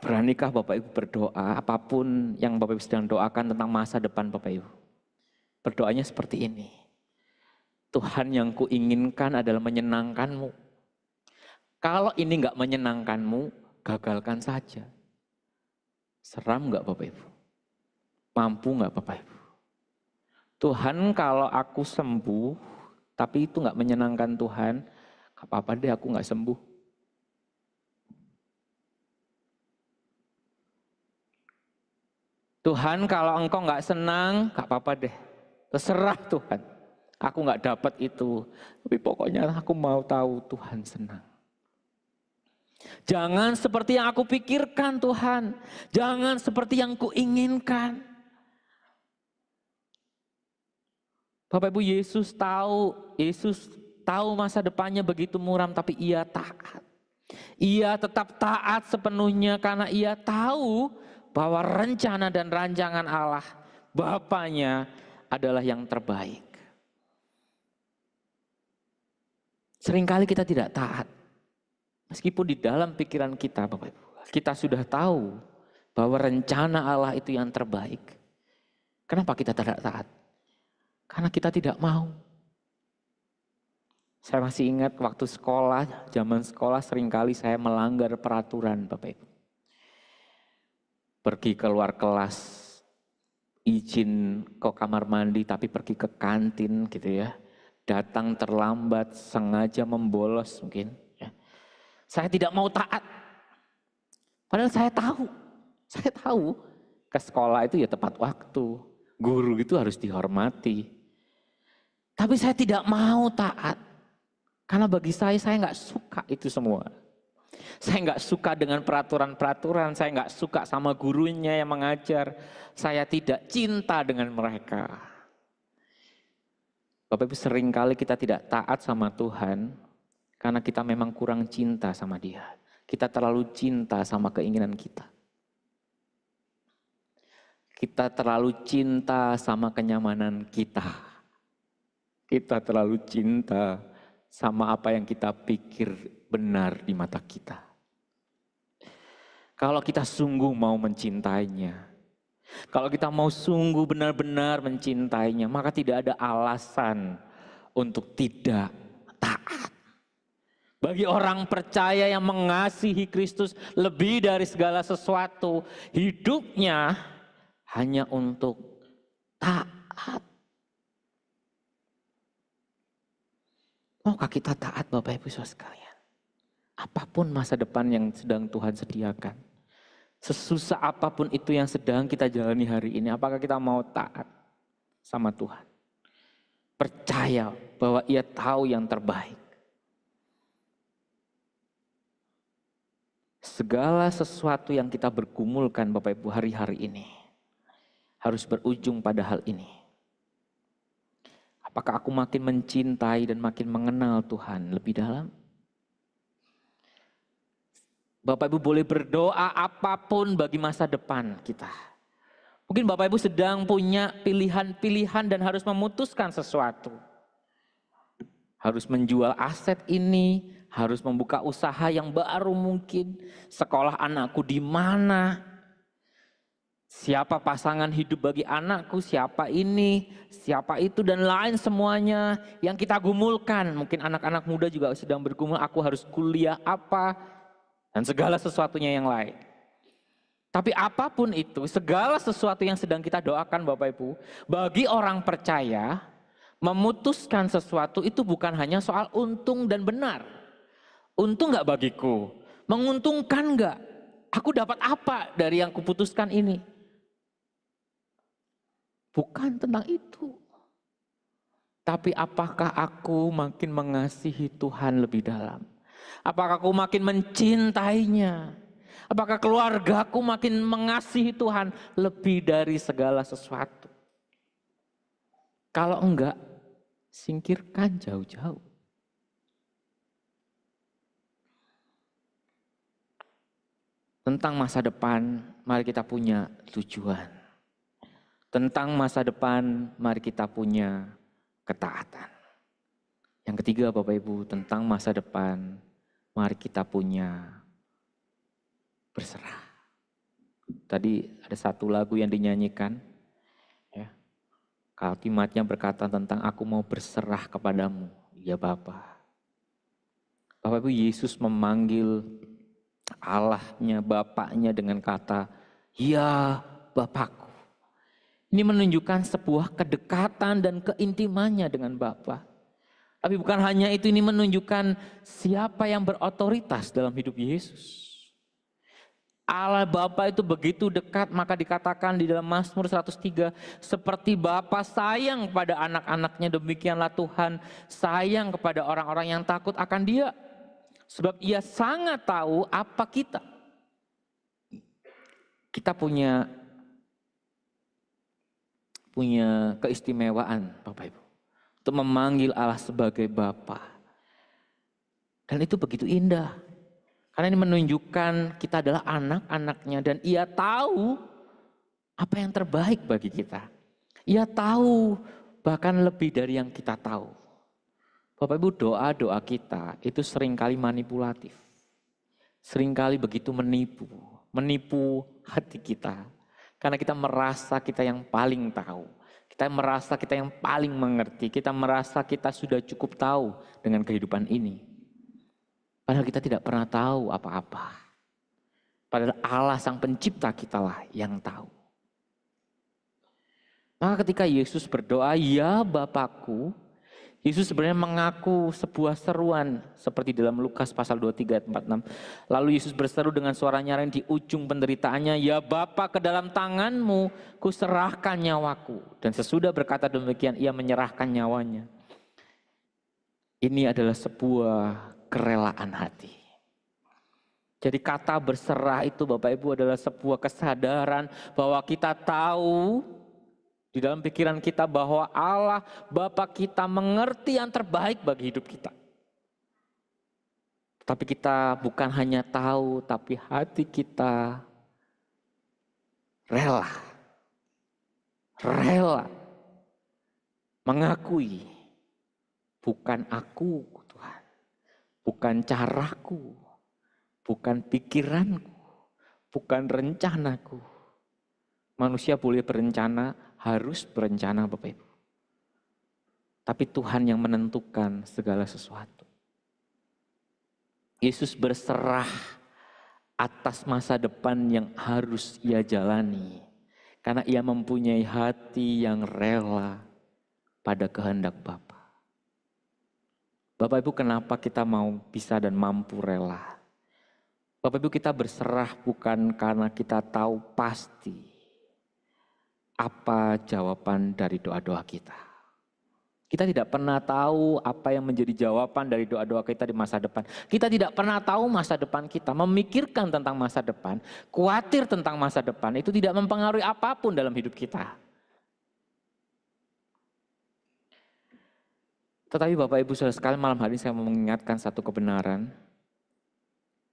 beranikah Bapak Ibu berdoa apapun yang Bapak Ibu sedang doakan tentang masa depan Bapak Ibu. Berdoanya seperti ini. Tuhan, yang kuinginkan adalah menyenangkanmu. Kalau ini enggak menyenangkanmu, gagalkan saja. Seram enggak Bapak Ibu? Mampu enggak Bapak Ibu? Tuhan, kalau aku sembuh, tapi itu enggak menyenangkan Tuhan, gak apa-apa deh aku enggak sembuh. Tuhan, kalau engkau enggak senang, gak apa-apa deh. Terserah Tuhan. Aku enggak dapat itu. Tapi pokoknya aku mau tahu Tuhan senang. Jangan seperti yang aku pikirkan Tuhan. Jangan seperti yang kuinginkan. Bapak Ibu, Yesus tahu masa depannya begitu muram, tapi ia taat. Ia tetap taat sepenuhnya karena ia tahu bahwa rencana dan rancangan Allah Bapanya adalah yang terbaik. Seringkali kita tidak taat. Meskipun di dalam pikiran kita Bapak Ibu, kita sudah tahu bahwa rencana Allah itu yang terbaik. Kenapa kita tidak taat? Karena kita tidak mau. Saya masih ingat waktu sekolah, zaman sekolah seringkali saya melanggar peraturan Bapak Ibu. Pergi keluar kelas, izin ke kamar mandi tapi pergi ke kantin gitu ya. Datang terlambat, sengaja membolos mungkin. Ya. Saya tidak mau taat. Padahal saya tahu ke sekolah itu ya tepat waktu. Guru itu harus dihormati. Tapi saya tidak mau taat. Karena bagi saya nggak suka itu semua. Saya nggak suka dengan peraturan-peraturan, saya nggak suka sama gurunya yang mengajar. Saya tidak cinta dengan mereka. Bapak Ibu, seringkali kita tidak taat sama Tuhan karena kita memang kurang cinta sama Dia. Kita terlalu cinta sama keinginan kita. Kita terlalu cinta sama kenyamanan kita. Kita terlalu cinta sama apa yang kita pikir benar di mata kita. Kalau kita sungguh mau mencintainya, kalau kita mau sungguh benar-benar mencintainya, maka tidak ada alasan untuk tidak taat. Bagi orang percaya yang mengasihi Kristus lebih dari segala sesuatu, hidupnya hanya untuk taat. Maukah kita taat Bapak Ibu Saudara sekalian? Apapun masa depan yang sedang Tuhan sediakan. Sesusah apapun itu yang sedang kita jalani hari ini. Apakah kita mau taat sama Tuhan? Percaya bahwa Ia tahu yang terbaik. Segala sesuatu yang kita bergumulkan Bapak Ibu hari-hari ini harus berujung pada hal ini. Apakah aku makin mencintai dan makin mengenal Tuhan lebih dalam? Bapak Ibu boleh berdoa apapun bagi masa depan kita. Mungkin Bapak Ibu sedang punya pilihan-pilihan dan harus memutuskan sesuatu. Harus menjual aset ini, harus membuka usaha yang baru mungkin. Sekolah anakku di mana? Siapa pasangan hidup bagi anakku, siapa ini, siapa itu, dan lain semuanya yang kita gumulkan. Mungkin anak-anak muda juga sedang bergumul, aku harus kuliah apa, dan segala sesuatunya yang lain. Tapi apapun itu, segala sesuatu yang sedang kita doakan Bapak Ibu, bagi orang percaya, memutuskan sesuatu itu bukan hanya soal untung dan benar. Untung gak bagiku? Menguntungkan gak? Aku dapat apa dari yang kuputuskan ini? Bukan tentang itu. Tapi apakah aku makin mengasihi Tuhan lebih dalam? Apakah aku makin mencintainya? Apakah keluargaku makin mengasihi Tuhan lebih dari segala sesuatu? Kalau enggak, singkirkan jauh-jauh. Tentang masa depan, mari kita punya tujuan. Tentang masa depan, mari kita punya ketaatan. Yang ketiga Bapak Ibu, tentang masa depan, mari kita punya berserah. Tadi ada satu lagu yang dinyanyikan, ya. Kalimatnya berkata tentang aku mau berserah kepadamu, ya Bapa. Bapak Ibu, Yesus memanggil Allahnya, Bapaknya dengan kata, ya Bapakku. Ini menunjukkan sebuah kedekatan dan keintimannya dengan Bapa. Tapi bukan hanya itu, ini menunjukkan siapa yang berotoritas dalam hidup Yesus. Allah Bapa itu begitu dekat, maka dikatakan di dalam Mazmur 103, seperti Bapa sayang kepada anak-anaknya, demikianlah Tuhan sayang kepada orang-orang yang takut akan Dia. Sebab Ia sangat tahu apa kita. Kita punya keistimewaan Bapak Ibu, untuk memanggil Allah sebagai Bapa. Dan itu begitu indah. Karena ini menunjukkan kita adalah anak-anaknya dan Ia tahu apa yang terbaik bagi kita. Ia tahu bahkan lebih dari yang kita tahu. Bapak Ibu, doa-doa kita itu seringkali manipulatif. Seringkali begitu menipu hati kita. Karena kita merasa kita yang paling tahu. Kita merasa kita yang paling mengerti. Kita merasa kita sudah cukup tahu dengan kehidupan ini. Padahal kita tidak pernah tahu apa-apa. Padahal Allah Sang Pencipta kitalah yang tahu. Maka ketika Yesus berdoa, ya Bapakku, Yesus sebenarnya mengaku sebuah seruan seperti dalam Lukas pasal 23 ayat 46. Lalu Yesus berseru dengan suara nyaring di ujung penderitaannya, ya Bapa, ke dalam tanganmu kuserahkan nyawaku. Dan sesudah berkata demikian, ia menyerahkan nyawanya. Ini adalah sebuah kerelaan hati. Jadi kata berserah itu Bapak Ibu adalah sebuah kesadaran bahwa kita tahu di dalam pikiran kita bahwa Allah Bapa kita mengerti yang terbaik bagi hidup kita. Tapi kita bukan hanya tahu, tapi hati kita rela mengakui bukan aku Tuhan, bukan caraku, bukan pikiranku, bukan rencanaku. Manusia boleh berencana, harus berencana Bapak Ibu. Tapi Tuhan yang menentukan segala sesuatu. Yesus berserah atas masa depan yang harus ia jalani. Karena ia mempunyai hati yang rela pada kehendak Bapa. Bapak Ibu, kenapa kita mau bisa dan mampu rela? Bapak Ibu, kita berserah bukan karena kita tahu pasti apa jawaban dari doa-doa kita. Kita tidak pernah tahu apa yang menjadi jawaban dari doa-doa kita di masa depan. Kita tidak pernah tahu masa depan kita. Memikirkan tentang masa depan, khawatir tentang masa depan, itu tidak mempengaruhi apapun dalam hidup kita. Tetapi Bapak Ibu Saudara sekalian, malam hari ini saya mau mengingatkan satu kebenaran.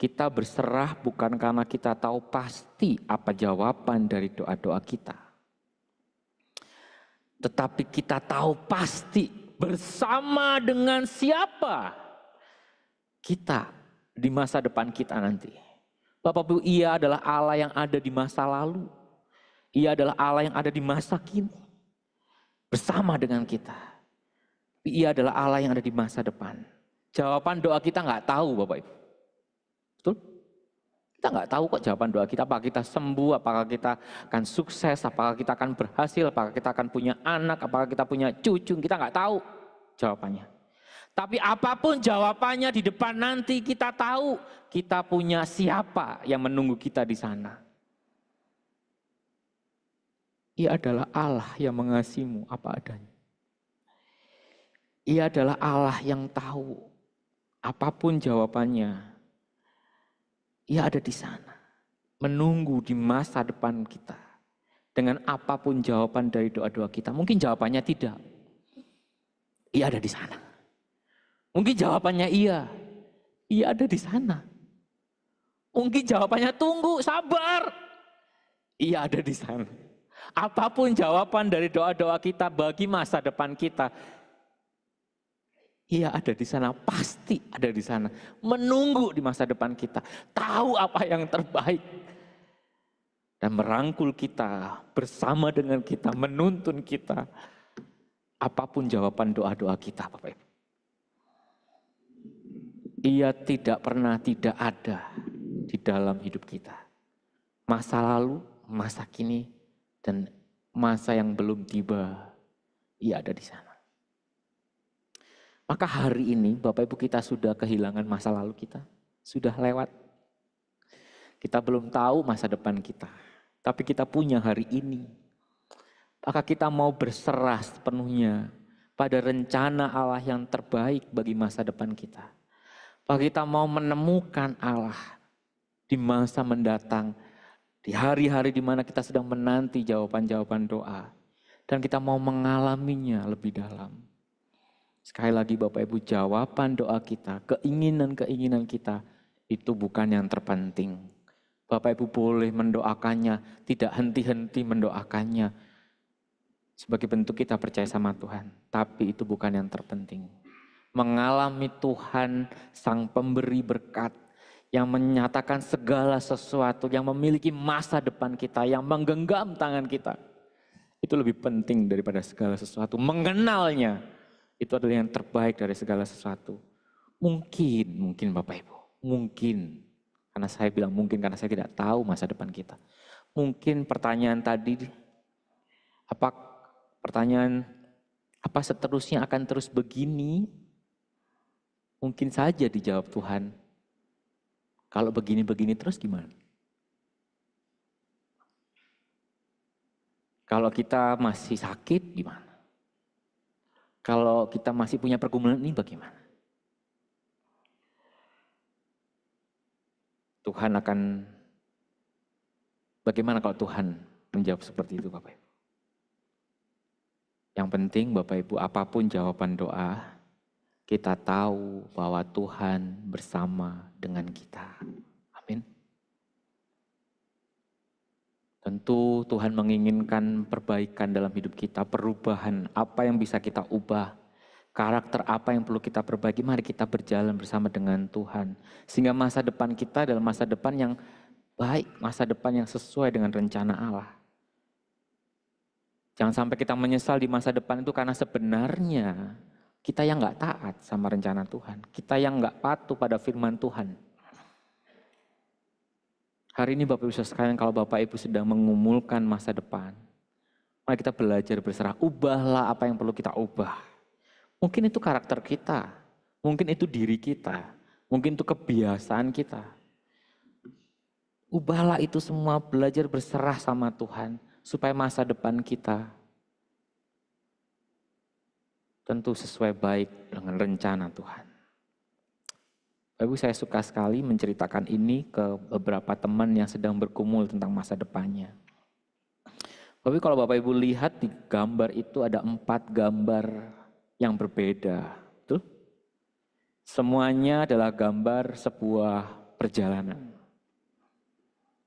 Kita berserah bukan karena kita tahu pasti apa jawaban dari doa-doa kita. Tetapi kita tahu pasti bersama dengan siapa kita di masa depan kita nanti. Bapak Ibu, Ia adalah Allah yang ada di masa lalu. Ia adalah Allah yang ada di masa kini, bersama dengan kita. Ia adalah Allah yang ada di masa depan. Jawaban doa kita nggak tahu Bapak Ibu. Betul? Kita nggak tahu kok jawaban doa kita. Apakah kita sembuh, apakah kita akan sukses, apakah kita akan berhasil, apakah kita akan punya anak, apakah kita punya cucu. Kita nggak tahu jawabannya. Tapi apapun jawabannya di depan nanti kita tahu kita punya siapa yang menunggu kita di sana. Ia adalah Allah yang mengasihimu apa adanya. Ia adalah Allah yang tahu apapun jawabannya. Ia ada di sana, menunggu di masa depan kita. Dengan apapun jawaban dari doa-doa kita. Mungkin jawabannya tidak. Ia ada di sana. Mungkin jawabannya iya. Ia ada di sana. Mungkin jawabannya tunggu, sabar. Ia ada di sana. Apapun jawaban dari doa-doa kita bagi masa depan kita, ia ada di sana, pasti ada di sana. Menunggu di masa depan kita, tahu apa yang terbaik. Dan merangkul kita, bersama dengan kita, menuntun kita. Apapun jawaban doa-doa kita Bapak Ibu. Ia tidak pernah tidak ada di dalam hidup kita. Masa lalu, masa kini, dan masa yang belum tiba, ia ada di sana. Maka hari ini Bapak Ibu kita sudah kehilangan masa lalu kita. Sudah lewat. Kita belum tahu masa depan kita. Tapi kita punya hari ini. Maka kita mau berserah sepenuhnya pada rencana Allah yang terbaik bagi masa depan kita. Maka kita mau menemukan Allah di masa mendatang. Di hari-hari di mana kita sedang menanti jawaban-jawaban doa. Dan kita mau mengalaminya lebih dalam. Sekali lagi Bapak Ibu, jawaban doa kita, keinginan-keinginan kita itu bukan yang terpenting. Bapak Ibu boleh mendoakannya, tidak henti-henti mendoakannya. Sebagai bentuk kita percaya sama Tuhan. Tapi itu bukan yang terpenting. Mengalami Tuhan Sang Pemberi berkat. Yang menyatakan segala sesuatu, yang memiliki masa depan kita, yang menggenggam tangan kita. Itu lebih penting daripada segala sesuatu. Mengenalnya, itu adalah yang terbaik dari segala sesuatu. Mungkin Bapak Ibu, mungkin. Karena saya bilang mungkin karena saya tidak tahu masa depan kita. Mungkin pertanyaan tadi, apa seterusnya akan terus begini? Mungkin saja dijawab Tuhan. Kalau begini-begini terus gimana? Kalau kita masih sakit gimana? Kalau kita masih punya pergumulan ini bagaimana? Bagaimana kalau Tuhan menjawab seperti itu Bapak Ibu? Yang penting Bapak Ibu, apapun jawaban doa, kita tahu bahwa Tuhan bersama dengan kita. Amin. Tentu Tuhan menginginkan perbaikan dalam hidup kita, perubahan, apa yang bisa kita ubah, karakter apa yang perlu kita perbaiki, mari kita berjalan bersama dengan Tuhan. Sehingga masa depan kita adalah masa depan yang baik, masa depan yang sesuai dengan rencana Allah. Jangan sampai kita menyesal di masa depan itu karena sebenarnya kita yang gak taat sama rencana Tuhan. Kita yang gak patuh pada firman Tuhan. Hari ini Bapak Ibu sekalian, kalau Bapak Ibu sedang mengumulkan masa depan, mari kita belajar berserah. Ubahlah apa yang perlu kita ubah. Mungkin itu karakter kita. Mungkin itu diri kita. Mungkin itu kebiasaan kita. Ubahlah itu semua, belajar berserah sama Tuhan. Supaya masa depan kita tentu sesuai baik dengan rencana Tuhan. Bapak Ibu, saya suka sekali menceritakan ini ke beberapa teman yang sedang bergumul tentang masa depannya. Bapak Ibu, kalau Bapak Ibu lihat di gambar itu ada 4 gambar yang berbeda. Betul? Semuanya adalah gambar sebuah perjalanan.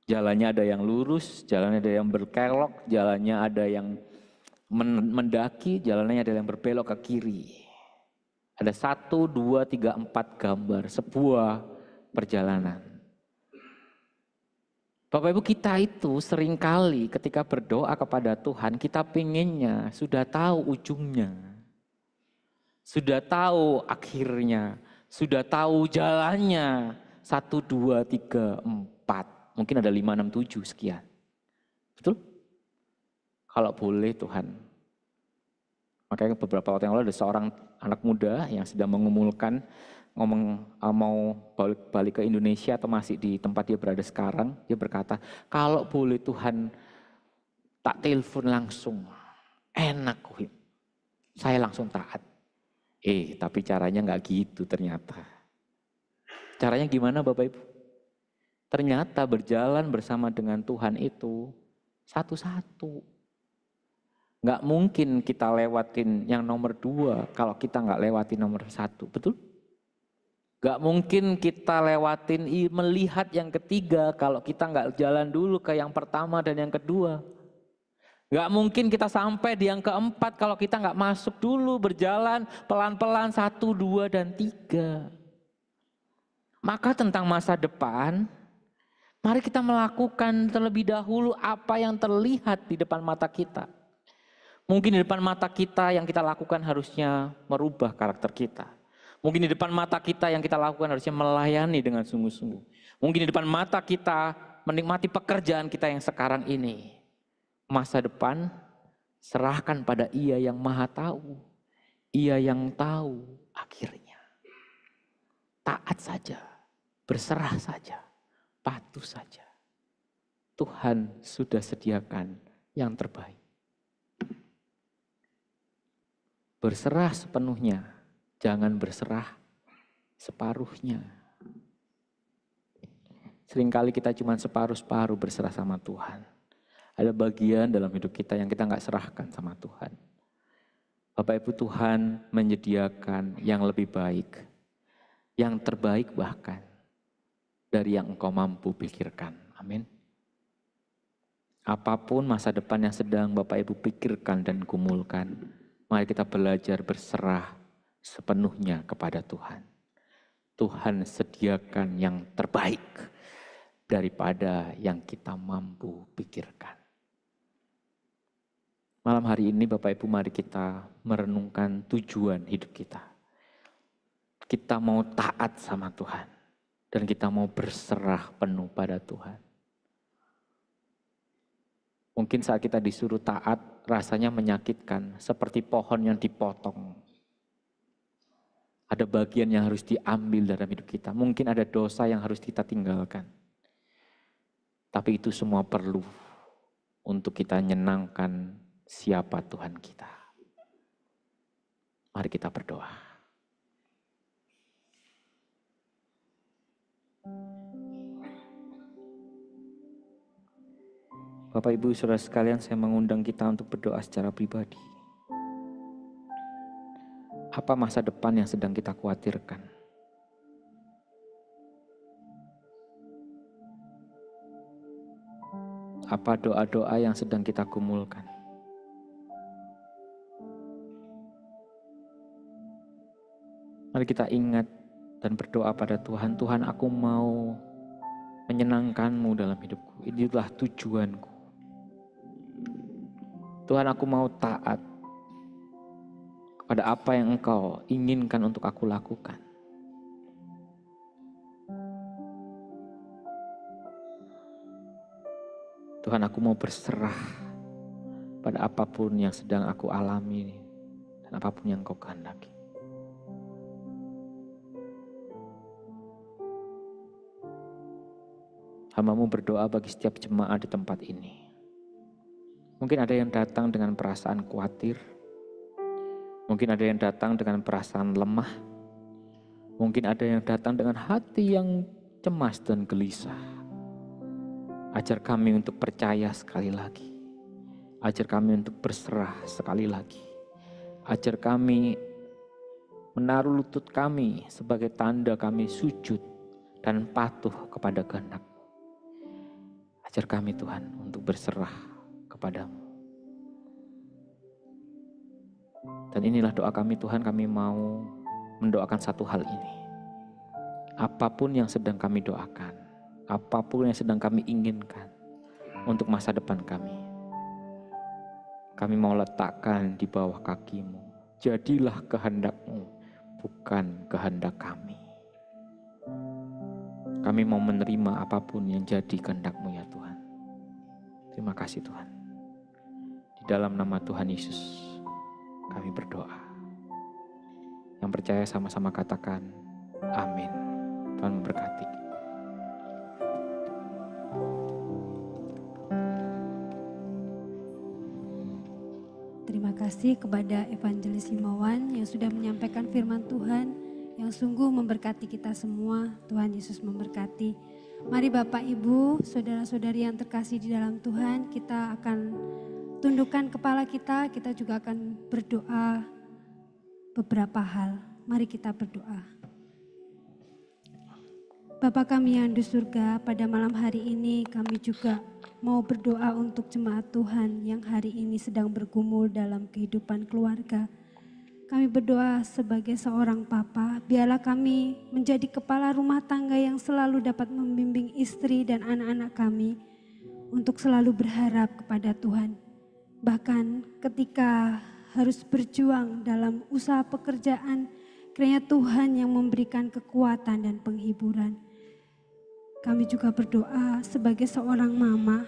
Jalannya ada yang lurus, jalannya ada yang berkelok, jalannya ada yang mendaki, jalannya ada yang berbelok ke kiri. Ada 1, 2, 3, 4 gambar sebuah perjalanan. Bapak Ibu, kita itu seringkali ketika berdoa kepada Tuhan, kita pinginnya sudah tahu ujungnya. Sudah tahu akhirnya, sudah tahu jalannya. 1, 2, 3, 4. Mungkin ada 5, 6, 7 sekian. Betul? Kalau boleh Tuhan. Makanya beberapa waktu yang lalu ada seorang anak muda yang sedang mengumulkan, ngomong mau balik ke Indonesia atau masih di tempat dia berada sekarang. Dia berkata, kalau boleh Tuhan tak telepon langsung, enak Wim. Saya langsung taat. Tapi caranya nggak gitu ternyata. Caranya gimana Bapak Ibu? Ternyata berjalan bersama dengan Tuhan itu satu-satu. Nggak mungkin kita lewatin yang nomor 2 kalau kita nggak lewatin nomor 1, betul? Nggak mungkin kita lewatin melihat yang ketiga kalau kita nggak jalan dulu ke yang pertama dan yang kedua. Nggak mungkin kita sampai di yang keempat kalau kita nggak masuk dulu berjalan pelan-pelan 1, 2, dan 3. Maka tentang masa depan, mari kita melakukan terlebih dahulu apa yang terlihat di depan mata kita. Mungkin di depan mata kita yang kita lakukan harusnya merubah karakter kita. Mungkin di depan mata kita yang kita lakukan harusnya melayani dengan sungguh-sungguh. Mungkin di depan mata kita menikmati pekerjaan kita yang sekarang ini. Masa depan serahkan pada Ia yang Maha Tahu. Ia yang tahu akhirnya. Taat saja, berserah saja, patuh saja. Tuhan sudah sediakan yang terbaik. Berserah sepenuhnya, jangan berserah separuhnya. Seringkali kita cuma separuh-separuh berserah sama Tuhan. Ada bagian dalam hidup kita yang kita nggak serahkan sama Tuhan. Bapak Ibu, Tuhan menyediakan yang lebih baik, yang terbaik bahkan dari yang engkau mampu pikirkan. Amin. Apapun masa depan yang sedang Bapak Ibu pikirkan dan gumulkan, mari kita belajar berserah sepenuhnya kepada Tuhan. Tuhan sediakan yang terbaik daripada yang kita mampu pikirkan. Malam hari ini Bapak Ibu, mari kita merenungkan tujuan hidup kita. Kita mau taat sama Tuhan dan kita mau berserah penuh pada Tuhan. Mungkin saat kita disuruh taat rasanya menyakitkan, seperti pohon yang dipotong. Ada bagian yang harus diambil dalam hidup kita. Mungkin ada dosa yang harus kita tinggalkan. Tapi itu semua perlu untuk kita nyenangkan siapa Tuhan kita. Mari kita berdoa. Bapak Ibu Saudara sekalian, saya mengundang kita untuk berdoa secara pribadi. Apa masa depan yang sedang kita khawatirkan? Apa doa-doa yang sedang kita gumulkan? Mari kita ingat dan berdoa pada Tuhan. Tuhan, aku mau menyenangkan-Mu dalam hidupku. Inilah tujuanku. Tuhan, aku mau taat kepada apa yang Engkau inginkan untuk aku lakukan. Tuhan, aku mau berserah pada apapun yang sedang aku alami dan apapun yang Engkau kehendaki. Hamba-Mu berdoa bagi setiap jemaat di tempat ini. Mungkin ada yang datang dengan perasaan khawatir. Mungkin ada yang datang dengan perasaan lemah. Mungkin ada yang datang dengan hati yang cemas dan gelisah. Ajar kami untuk percaya sekali lagi. Ajar kami untuk berserah sekali lagi. Ajar kami menaruh lutut kami sebagai tanda kami sujud dan patuh kepada kehendak. Ajar kami Tuhan untuk berserah kepadamu. Dan inilah doa kami Tuhan, kami mau mendoakan satu hal ini. Apapun yang sedang kami doakan, apapun yang sedang kami inginkan untuk masa depan kami. Kami mau letakkan di bawah kaki-Mu. Jadilah kehendak-Mu, bukan kehendak kami. Kami mau menerima apapun yang jadi kehendak-Mu ya Tuhan. Terima kasih Tuhan. Di dalam nama Tuhan Yesus kami berdoa. Yang percaya sama-sama katakan amin. Tuhan memberkati. Terima kasih kepada Evangelis Himawan yang sudah menyampaikan firman Tuhan yang sungguh memberkati kita semua. Tuhan Yesus memberkati. Mari Bapak Ibu, saudara-saudari yang terkasih di dalam Tuhan, kita akan tundukkan kepala kita juga akan berdoa beberapa hal. Mari kita berdoa. Bapa kami yang di surga, pada malam hari ini kami juga mau berdoa untuk jemaat Tuhan yang hari ini sedang bergumul dalam kehidupan keluarga. Kami berdoa sebagai seorang papa, biarlah kami menjadi kepala rumah tangga yang selalu dapat membimbing istri dan anak-anak kami untuk selalu berharap kepada Tuhan. Bahkan ketika harus berjuang dalam usaha pekerjaan, kiranya Tuhan yang memberikan kekuatan dan penghiburan. Kami juga berdoa sebagai seorang mama,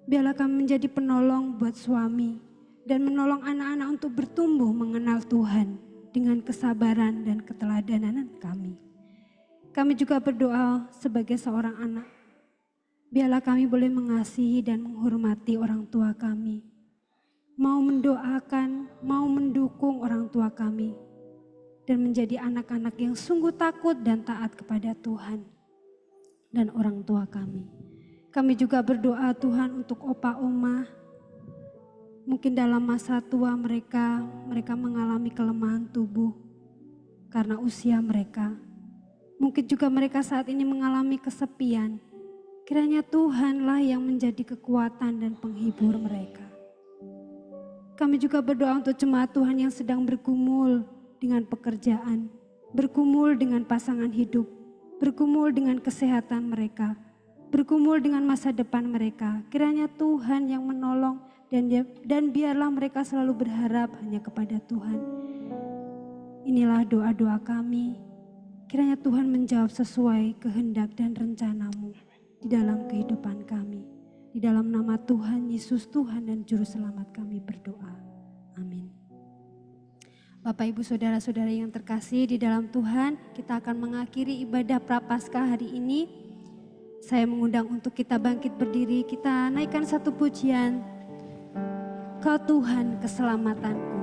biarlah kami menjadi penolong buat suami dan menolong anak-anak untuk bertumbuh mengenal Tuhan dengan kesabaran dan keteladanan kami. Kami juga berdoa sebagai seorang anak, biarlah kami boleh mengasihi dan menghormati orang tua kami, mau mendoakan, mau mendukung orang tua kami, dan menjadi anak-anak yang sungguh takut dan taat kepada Tuhan dan orang tua kami. Kami juga berdoa Tuhan untuk opa oma. Mungkin dalam masa tua mereka mengalami kelemahan tubuh karena usia mereka. Mungkin juga mereka saat ini mengalami kesepian. Kiranya Tuhanlah yang menjadi kekuatan dan penghibur mereka. Kami juga berdoa untuk jemaat Tuhan yang sedang bergumul dengan pekerjaan, bergumul dengan pasangan hidup, bergumul dengan kesehatan mereka, bergumul dengan masa depan mereka. Kiranya Tuhan yang menolong dan biarlah mereka selalu berharap hanya kepada Tuhan. Inilah doa-doa kami. Kiranya Tuhan menjawab sesuai kehendak dan rencana-Mu di dalam kehidupan kami. Di dalam nama Tuhan Yesus, Tuhan dan Juru Selamat kami berdoa. Amin. Bapak Ibu Saudara-saudara yang terkasih di dalam Tuhan, kita akan mengakhiri ibadah Prapaskah hari ini. Saya mengundang untuk kita bangkit berdiri, kita naikkan satu pujian. Kau Tuhan keselamatanku.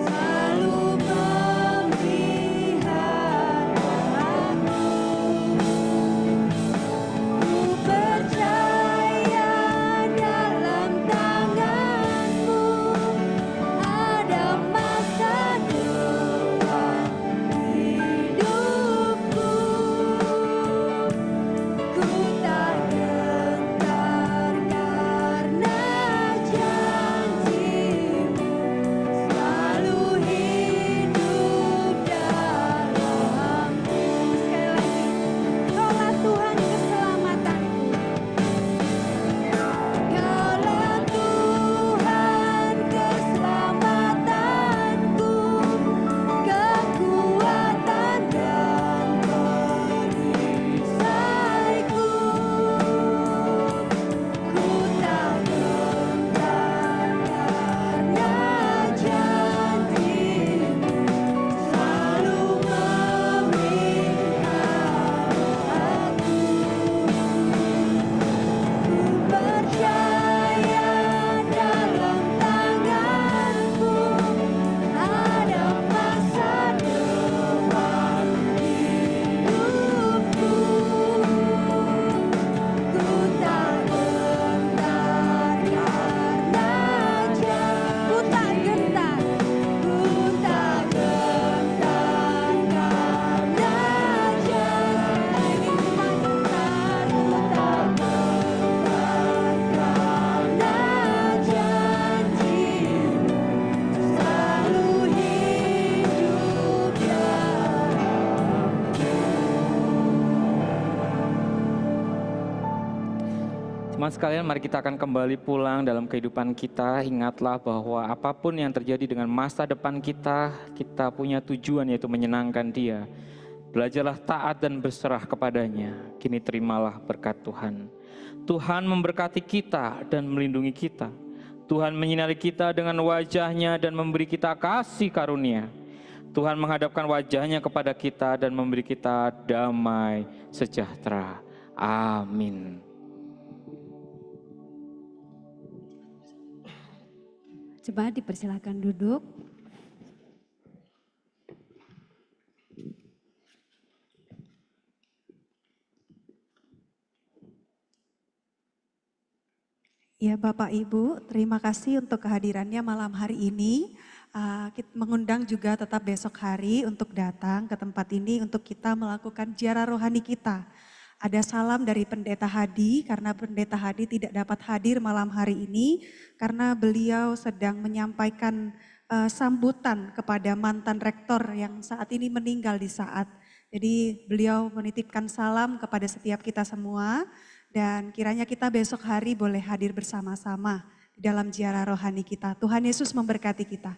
Selalu Teman sekalian, mari kita akan kembali pulang dalam kehidupan kita. Ingatlah bahwa apapun yang terjadi dengan masa depan kita, kita punya tujuan yaitu menyenangkan Dia. Belajarlah taat dan berserah kepadanya. Kini terimalah berkat Tuhan. Tuhan memberkati kita dan melindungi kita. Tuhan menyinari kita dengan wajah-Nya dan memberi kita kasih karunia. Tuhan menghadapkan wajah-Nya kepada kita dan memberi kita damai sejahtera. Amin. Jemaat dipersilakan duduk. Ya Bapak Ibu, terima kasih untuk kehadirannya malam hari ini. Kita mengundang juga tetap besok hari untuk datang ke tempat ini untuk kita melakukan ziarah rohani kita. Ada salam dari Pendeta Hadi, karena Pendeta Hadi tidak dapat hadir malam hari ini karena beliau sedang menyampaikan sambutan kepada mantan rektor yang saat ini meninggal di saat. Jadi beliau menitipkan salam kepada setiap kita semua dan kiranya kita besok hari boleh hadir bersama-sama di dalam ziarah rohani kita. Tuhan Yesus memberkati kita.